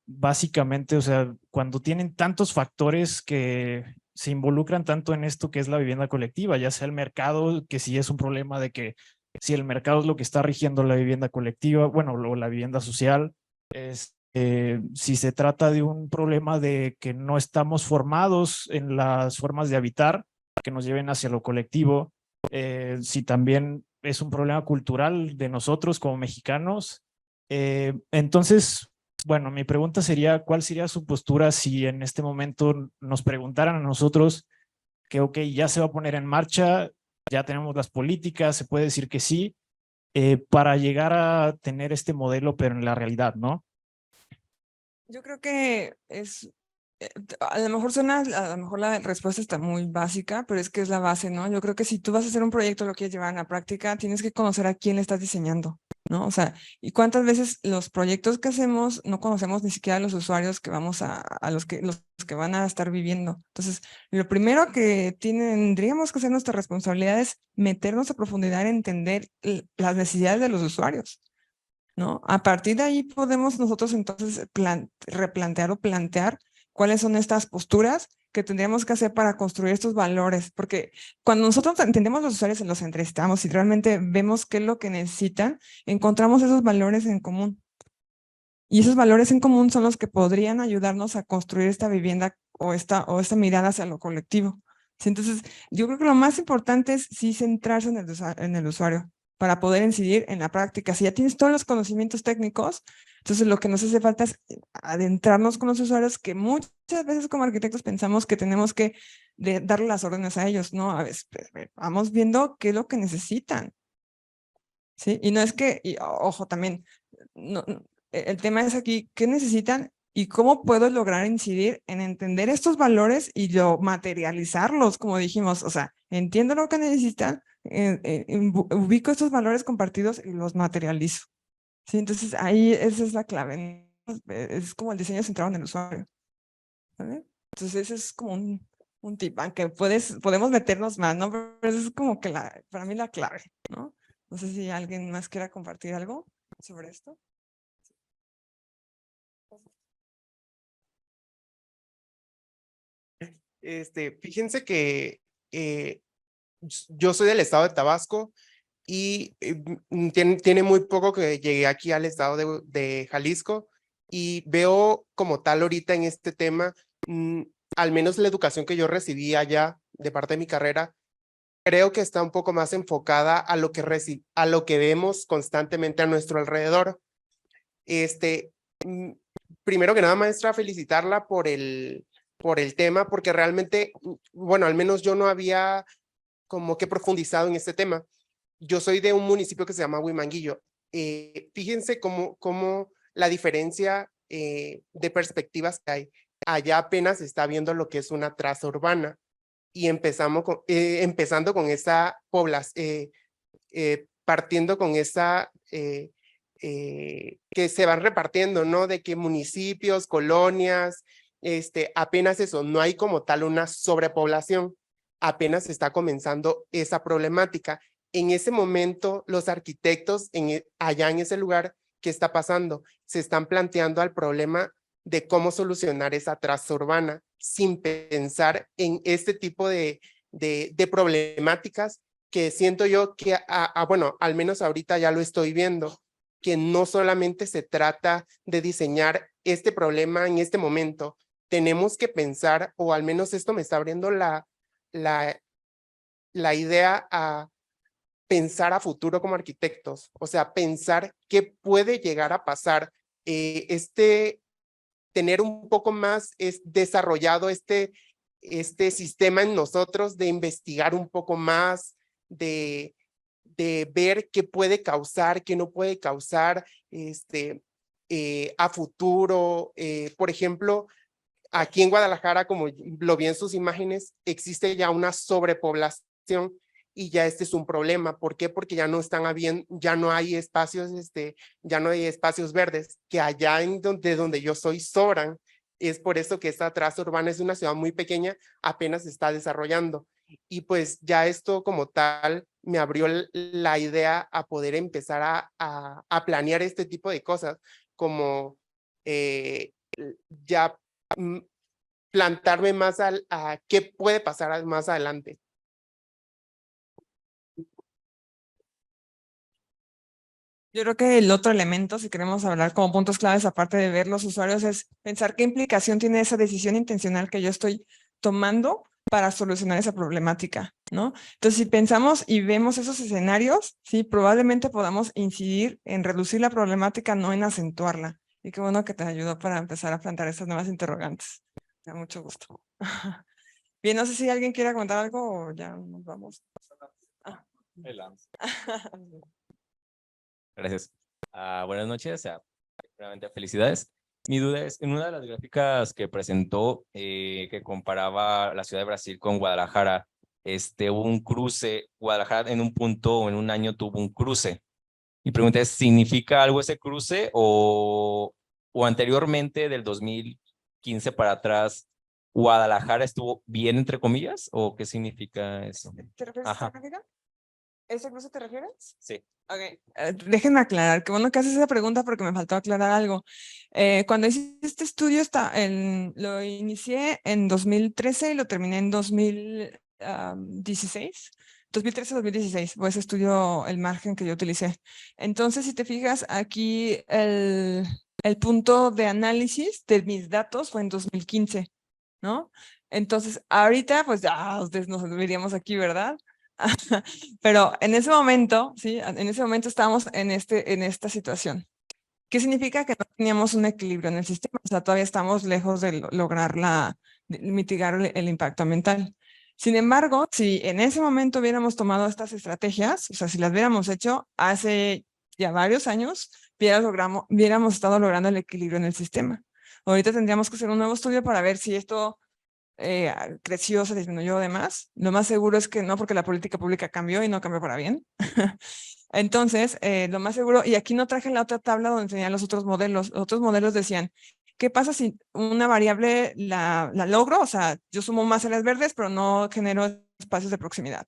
Básicamente, o sea, cuando tienen tantos factores que se involucran tanto en esto que es la vivienda colectiva, ya sea el mercado, que sí es un problema de que si el mercado es lo que está rigiendo la vivienda colectiva, bueno, o la vivienda social, si se trata de un problema de que no estamos formados en las formas de habitar que nos lleven hacia lo colectivo, si también es un problema cultural de nosotros como mexicanos. Entonces, bueno, mi pregunta sería, ¿cuál sería su postura si en este momento nos preguntaran a nosotros que, ok, ya se va a poner en marcha, ya tenemos las políticas, se puede decir que sí, para llegar a tener este modelo, pero en la realidad, ¿no? Yo creo que es, a lo mejor suena, a lo mejor la respuesta está muy básica, pero es que es la base, ¿no? Yo creo que si tú vas a hacer un proyecto, lo quieres llevar a la práctica, tienes que conocer a quién le estás diseñando, ¿no? O sea, y cuántas veces los proyectos que hacemos no conocemos ni siquiera a los usuarios que vamos a los que van a estar viviendo. Entonces, lo primero que tendríamos que hacer nuestra responsabilidad es meternos a profundidad en entender las necesidades de los usuarios, ¿no? A partir de ahí podemos nosotros entonces replantear o plantear cuáles son estas posturas que tendríamos que hacer para construir estos valores, porque cuando nosotros entendemos los usuarios y los entrevistamos y realmente vemos qué es lo que necesitan, encontramos esos valores en común. Y esos valores en común son los que podrían ayudarnos a construir esta vivienda o esta mirada hacia lo colectivo. ¿Sí? Entonces, yo creo que lo más importante es sí centrarse en el usuario para poder incidir en la práctica. Si ya tienes todos los conocimientos técnicos, entonces lo que nos hace falta es adentrarnos con los usuarios, que muchas veces como arquitectos pensamos que tenemos que darle las órdenes a ellos, ¿no? A veces vamos viendo qué es lo que necesitan. ¿Sí? Y no es que, ojo, también, el tema es aquí, ¿qué necesitan y cómo puedo lograr incidir en entender estos valores y yo materializarlos, como dijimos? O sea, entiendo lo que necesitan, ubico estos valores compartidos y los materializo. ¿Sí? Entonces, ahí esa es la clave. Es como el diseño centrado en el usuario. ¿Vale? Entonces, ese es como un tip, aunque podemos meternos más, ¿no? Pero eso es como que para mí la clave, ¿no? No sé si alguien más quiera compartir algo sobre esto. Fíjense que yo soy del estado de Tabasco y tiene muy poco que llegué aquí al estado de Jalisco y veo como tal ahorita en este tema, al menos la educación que yo recibí allá de parte de mi carrera, creo que está un poco más enfocada a lo que vemos constantemente a nuestro alrededor. Primero que nada, maestra, felicitarla por el tema, porque realmente, bueno, al menos yo no había como que profundizado en este tema. Yo soy de un municipio que se llama Huimanguillo. Fíjense cómo la diferencia de perspectivas que hay. Allá apenas se está viendo lo que es una traza urbana y empezando con esa población, partiendo con esa que se van repartiendo, ¿no? De que municipios, colonias, apenas eso, no hay como tal una sobrepoblación, apenas está comenzando esa problemática. En ese momento, los arquitectos allá en ese lugar, ¿qué está pasando? Se están planteando al problema de cómo solucionar esa traza urbana sin pensar en este tipo de problemáticas que siento yo que, bueno, al menos ahorita ya lo estoy viendo, que no solamente se trata de diseñar este problema en este momento, tenemos que pensar, o al menos esto me está abriendo la idea a pensar a futuro como arquitectos, o sea, pensar qué puede llegar a pasar, tener un poco más desarrollado este sistema en nosotros, de investigar un poco más, de ver qué puede causar, qué no puede causar, a futuro. Por ejemplo, aquí en Guadalajara, como lo vi en sus imágenes, existe ya una sobrepoblación y ya este es un problema. ¿Por qué? Porque ya no están habiendo, ya no hay espacios, ya no hay espacios verdes, que allá en donde yo soy sobran. Es por eso que esta traza urbana es una ciudad muy pequeña, apenas se está desarrollando. Y pues ya esto como tal me abrió la idea a poder empezar a planear este tipo de cosas, como ya plantarme más a qué puede pasar más adelante. Yo creo que el otro elemento, si queremos hablar como puntos claves, aparte de ver los usuarios, es pensar qué implicación tiene esa decisión intencional que yo estoy tomando para solucionar esa problemática, ¿no? Entonces, si pensamos y vemos esos escenarios, sí, probablemente podamos incidir en reducir la problemática, no en acentuarla. Y qué bueno que te ayudó para empezar a plantear estas nuevas interrogantes. Me da mucho gusto. Bien, no sé si alguien quiere comentar algo o ya nos vamos. Ah. Gracias. Buenas noches, primeramente felicidades. Mi duda es, en una de las gráficas que presentó, que comparaba la ciudad de Brasil con Guadalajara, hubo un cruce, Guadalajara en un punto o en un año tuvo un cruce. Mi pregunta es, ¿significa algo ese cruce o anteriormente del 2015 para atrás, Guadalajara estuvo bien entre comillas o qué significa eso? ¿Te refieres a Ajá. esta gráfica? ¿Ese cruce te refieres? Sí. Ok, déjenme aclarar, qué bueno que haces esa pregunta porque me faltó aclarar algo. Cuando hice este estudio, lo inicié en 2013 y lo terminé en 2016. 2013-2016 fue ese estudio, el margen que yo utilicé. Entonces, si te fijas, aquí el punto de análisis de mis datos fue en 2015, ¿no? Entonces, ahorita, pues ya ustedes nos veríamos aquí, ¿verdad? Pero en ese momento, sí, en ese momento estábamos en esta situación. ¿Qué significa? Que no teníamos un equilibrio en el sistema, o sea, todavía estamos lejos de lograr de mitigar el impacto ambiental. Sin embargo, si en ese momento hubiéramos tomado estas estrategias, o sea, si las hubiéramos hecho hace ya varios años, hubiéramos estado logrando el equilibrio en el sistema. Ahorita tendríamos que hacer un nuevo estudio para ver si esto creció, se disminuyó demás. Lo más seguro es que no, porque la política pública cambió y no cambió para bien. Entonces, lo más seguro, y aquí no traje la otra tabla donde tenían los otros modelos. Los otros modelos decían, ¿qué pasa si una variable la logro? O sea, yo sumo más áreas verdes, pero no genero espacios de proximidad.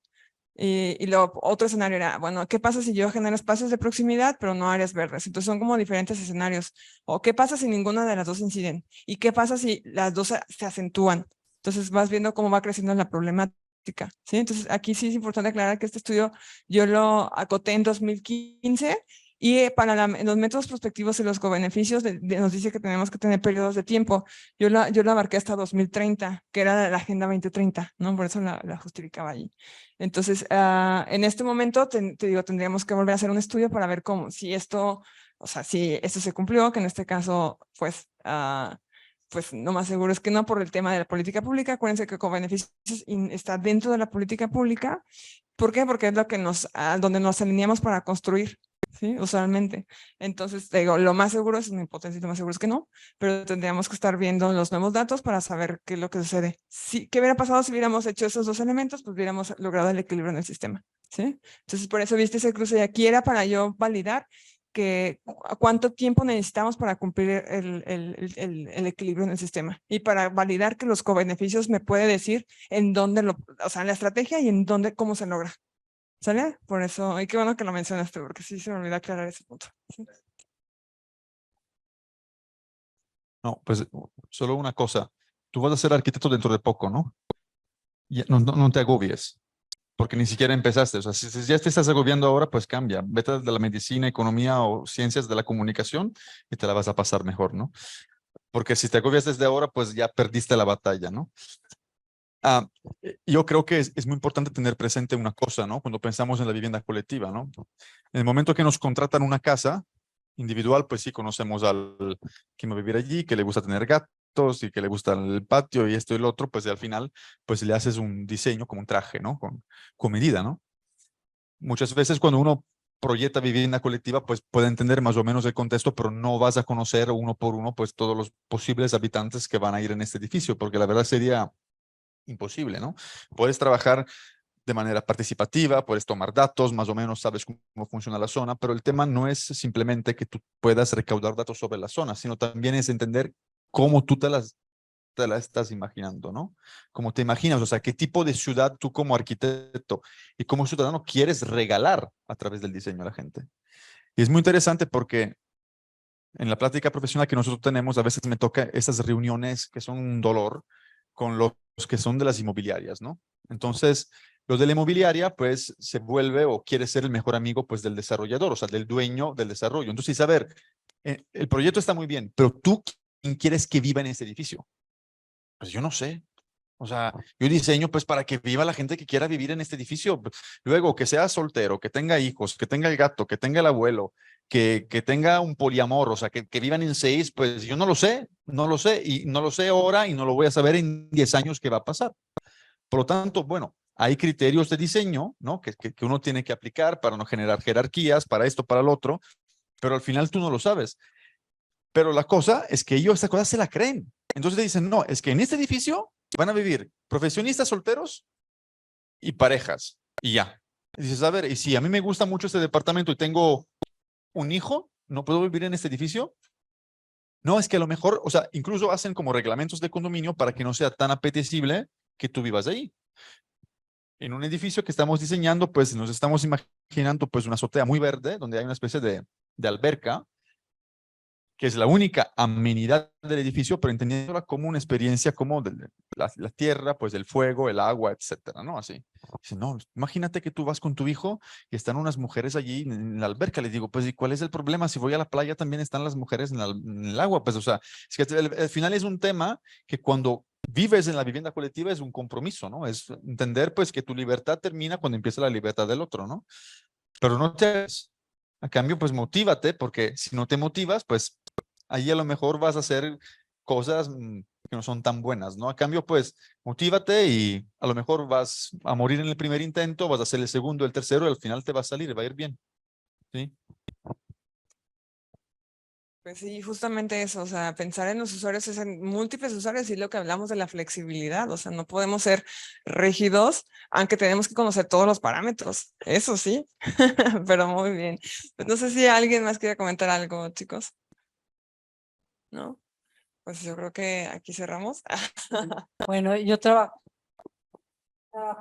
Y lo otro escenario era, bueno, ¿qué pasa si yo genero espacios de proximidad, pero no áreas verdes? Entonces son como diferentes escenarios. O ¿qué pasa si ninguna de las dos inciden? ¿Y qué pasa si las dos se acentúan? Entonces vas viendo cómo va creciendo la problemática, ¿sí? Entonces aquí sí es importante aclarar que este estudio yo lo acoté en 2015 y para los métodos prospectivos y los cobeneficios nos dice que tenemos que tener periodos de tiempo. Yo lo abarqué hasta 2030, que era la Agenda 2030, ¿no? Por eso la justificaba allí. Entonces, en este momento, te digo, tendríamos que volver a hacer un estudio para ver si esto, o sea, si esto se cumplió, que en este caso, pues no más seguro es que no por el tema de la política pública. Acuérdense que cobeneficios está dentro de la política pública. ¿Por qué? Porque es lo que donde nos alineamos para construir, ¿sí? Usualmente. Entonces, digo, lo más seguro es una hipótesis, lo más seguro es que no, pero tendríamos que estar viendo los nuevos datos para saber qué es lo que sucede. ¿Qué hubiera pasado si hubiéramos hecho esos dos elementos? Pues hubiéramos logrado el equilibrio en el sistema, ¿sí? Entonces, por eso viste ese cruce y aquí era para yo validar cuánto tiempo necesitamos para cumplir el equilibrio en el sistema y para validar que los cobeneficios me puede decir en dónde o sea, la estrategia y en dónde, cómo se logra. ¿Sale? Por eso, y qué bueno que lo mencionaste, porque sí se me olvidó aclarar ese punto. ¿Sí? No, pues solo una cosa. Tú vas a ser arquitecto dentro de poco, ¿no? No te agobies, porque ni siquiera empezaste. O sea, si ya te estás agobiando ahora, pues cambia. Vete de la medicina, economía o ciencias de la comunicación y te la vas a pasar mejor, ¿no? Porque si te agobias desde ahora, pues ya perdiste la batalla, ¿no? Yo creo que es muy importante tener presente una cosa, ¿no? Cuando pensamos en la vivienda colectiva, ¿no? En el momento que nos contratan una casa individual, pues sí conocemos al que va a vivir allí, que le gusta tener gatos y que le gusta el patio y esto y el otro, pues al final, pues le haces un diseño como un traje, ¿no? Con medida, ¿no? Muchas veces cuando uno proyecta vivienda colectiva, pues puede entender más o menos el contexto, pero no vas a conocer uno por uno, pues todos los posibles habitantes que van a ir en este edificio, porque la verdad sería imposible, ¿no? Puedes trabajar de manera participativa, puedes tomar datos, más o menos sabes cómo funciona la zona, pero el tema no es simplemente que tú puedas recaudar datos sobre la zona, sino también es entender cómo tú te la estás imaginando, ¿no? Cómo te imaginas, o sea, qué tipo de ciudad tú como arquitecto y como ciudadano quieres regalar a través del diseño a la gente. Y es muy interesante porque en la práctica profesional que nosotros tenemos, a veces me toca esas reuniones que son un dolor con los que son de las inmobiliarias, ¿no? Entonces, los de la inmobiliaria, pues, se vuelve o quiere ser el mejor amigo, pues, del desarrollador, o sea, del dueño del desarrollo. Entonces, a ver, el proyecto está muy bien, pero tú, ¿quién quieres que viva en ese edificio? Pues yo no sé. O sea, yo diseño pues para que viva la gente que quiera vivir en este edificio. Luego, que sea soltero, que tenga hijos, que tenga el gato, que tenga el abuelo, que tenga un poliamor, o sea, que vivan en 6, pues yo no lo sé, y no lo sé ahora y no lo voy a saber en 10 años qué va a pasar. Por lo tanto, bueno, hay criterios de diseño, ¿no? Que uno tiene que aplicar para no generar jerarquías, para esto, para el otro, pero al final tú no lo sabes. Pero la cosa es que ellos esta cosa se la creen. Entonces le dicen, no, es que en este edificio van a vivir profesionistas solteros y parejas. Y ya. Y dices, a ver, y si a mí me gusta mucho este departamento y tengo un hijo, ¿no puedo vivir en este edificio? No, es que a lo mejor, o sea, incluso hacen como reglamentos de condominio para que no sea tan apetecible que tú vivas ahí. En un edificio que estamos diseñando, pues nos estamos imaginando pues una azotea muy verde, donde hay una especie de alberca, que es la única amenidad del edificio, pero entendiéndola como una experiencia como de la tierra, pues el fuego, el agua, etcétera, ¿no? Así. Dice, no, imagínate que tú vas con tu hijo y están unas mujeres allí en la alberca. Les digo, pues, ¿y cuál es el problema? Si voy a la playa también están las mujeres en el agua. Pues, o sea, es que al final es un tema que cuando vives en la vivienda colectiva es un compromiso, ¿no? Es entender, pues, que tu libertad termina cuando empieza la libertad del otro, ¿no? Pero no te... A cambio, pues motívate, porque si no te motivas, pues ahí a lo mejor vas a hacer cosas que no son tan buenas, ¿no? A cambio, pues motívate y a lo mejor vas a morir en el primer intento, vas a hacer el segundo, el tercero y al final te va a salir, va a ir bien, ¿sí? Pues sí, justamente eso, o sea, pensar en los usuarios es en múltiples usuarios y lo que hablamos de la flexibilidad, o sea, no podemos ser rígidos, aunque tenemos que conocer todos los parámetros, eso sí, pero muy bien. Pues no sé si alguien más quiere comentar algo, chicos. ¿No? Pues yo creo que aquí cerramos. Bueno, yo trabajo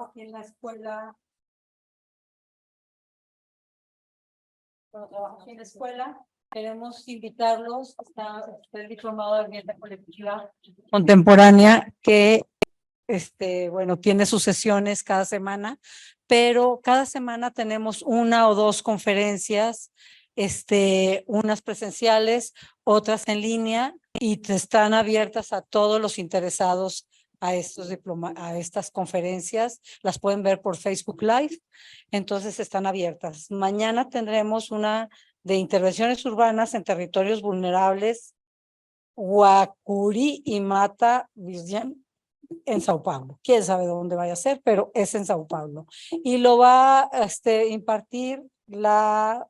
aquí en la escuela. Trabajo aquí en la escuela. Queremos invitarlos, está el diplomado de vivienda colectiva contemporánea que bueno, tiene sus sesiones cada semana, pero cada semana tenemos una o dos conferencias, unas presenciales, otras en línea, y están abiertas a todos los interesados a estas conferencias. Las pueden ver por Facebook Live, entonces están abiertas. Mañana tendremos una de intervenciones urbanas en territorios vulnerables, Guacuri y Mata Virgen, en Sao Paulo. Quién sabe dónde vaya a ser, pero es en Sao Paulo. Y lo va a impartir la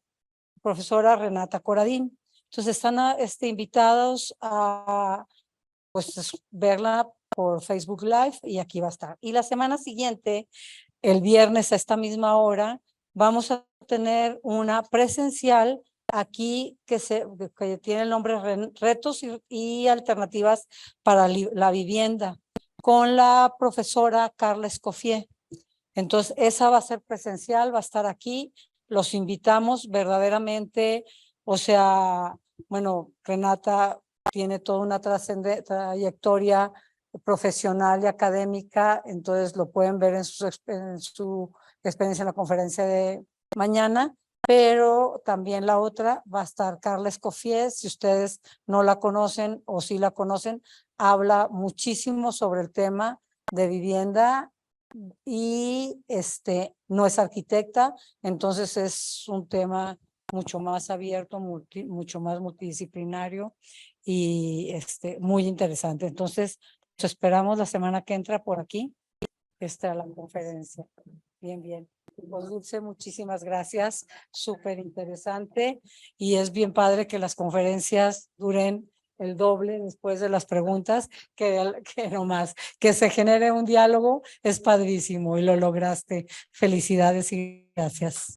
profesora Renata Coradín. Entonces están invitados a pues verla por Facebook Live y aquí va a estar. Y la semana siguiente, el viernes a esta misma hora, vamos a tener una presencial aquí que tiene el nombre Retos y Alternativas para la Vivienda, con la profesora Carla Escoffier. Entonces, esa va a ser presencial, va a estar aquí. Los invitamos verdaderamente, o sea, bueno, Renata tiene toda una trayectoria profesional y académica, entonces lo pueden ver en su experiencia en la conferencia de mañana, pero también la otra va a estar Carla Escoffier. Si ustedes no la conocen o si la conocen, habla muchísimo sobre el tema de vivienda y no es arquitecta, entonces es un tema mucho más abierto, mucho más multidisciplinario y muy interesante. Entonces, esperamos la semana que entra por aquí, a la conferencia. Bien, bien. Pues Dulce, muchísimas gracias, súper interesante y es bien padre que las conferencias duren el doble después de las preguntas, que no más, que se genere un diálogo es padrísimo y lo lograste. Felicidades y gracias.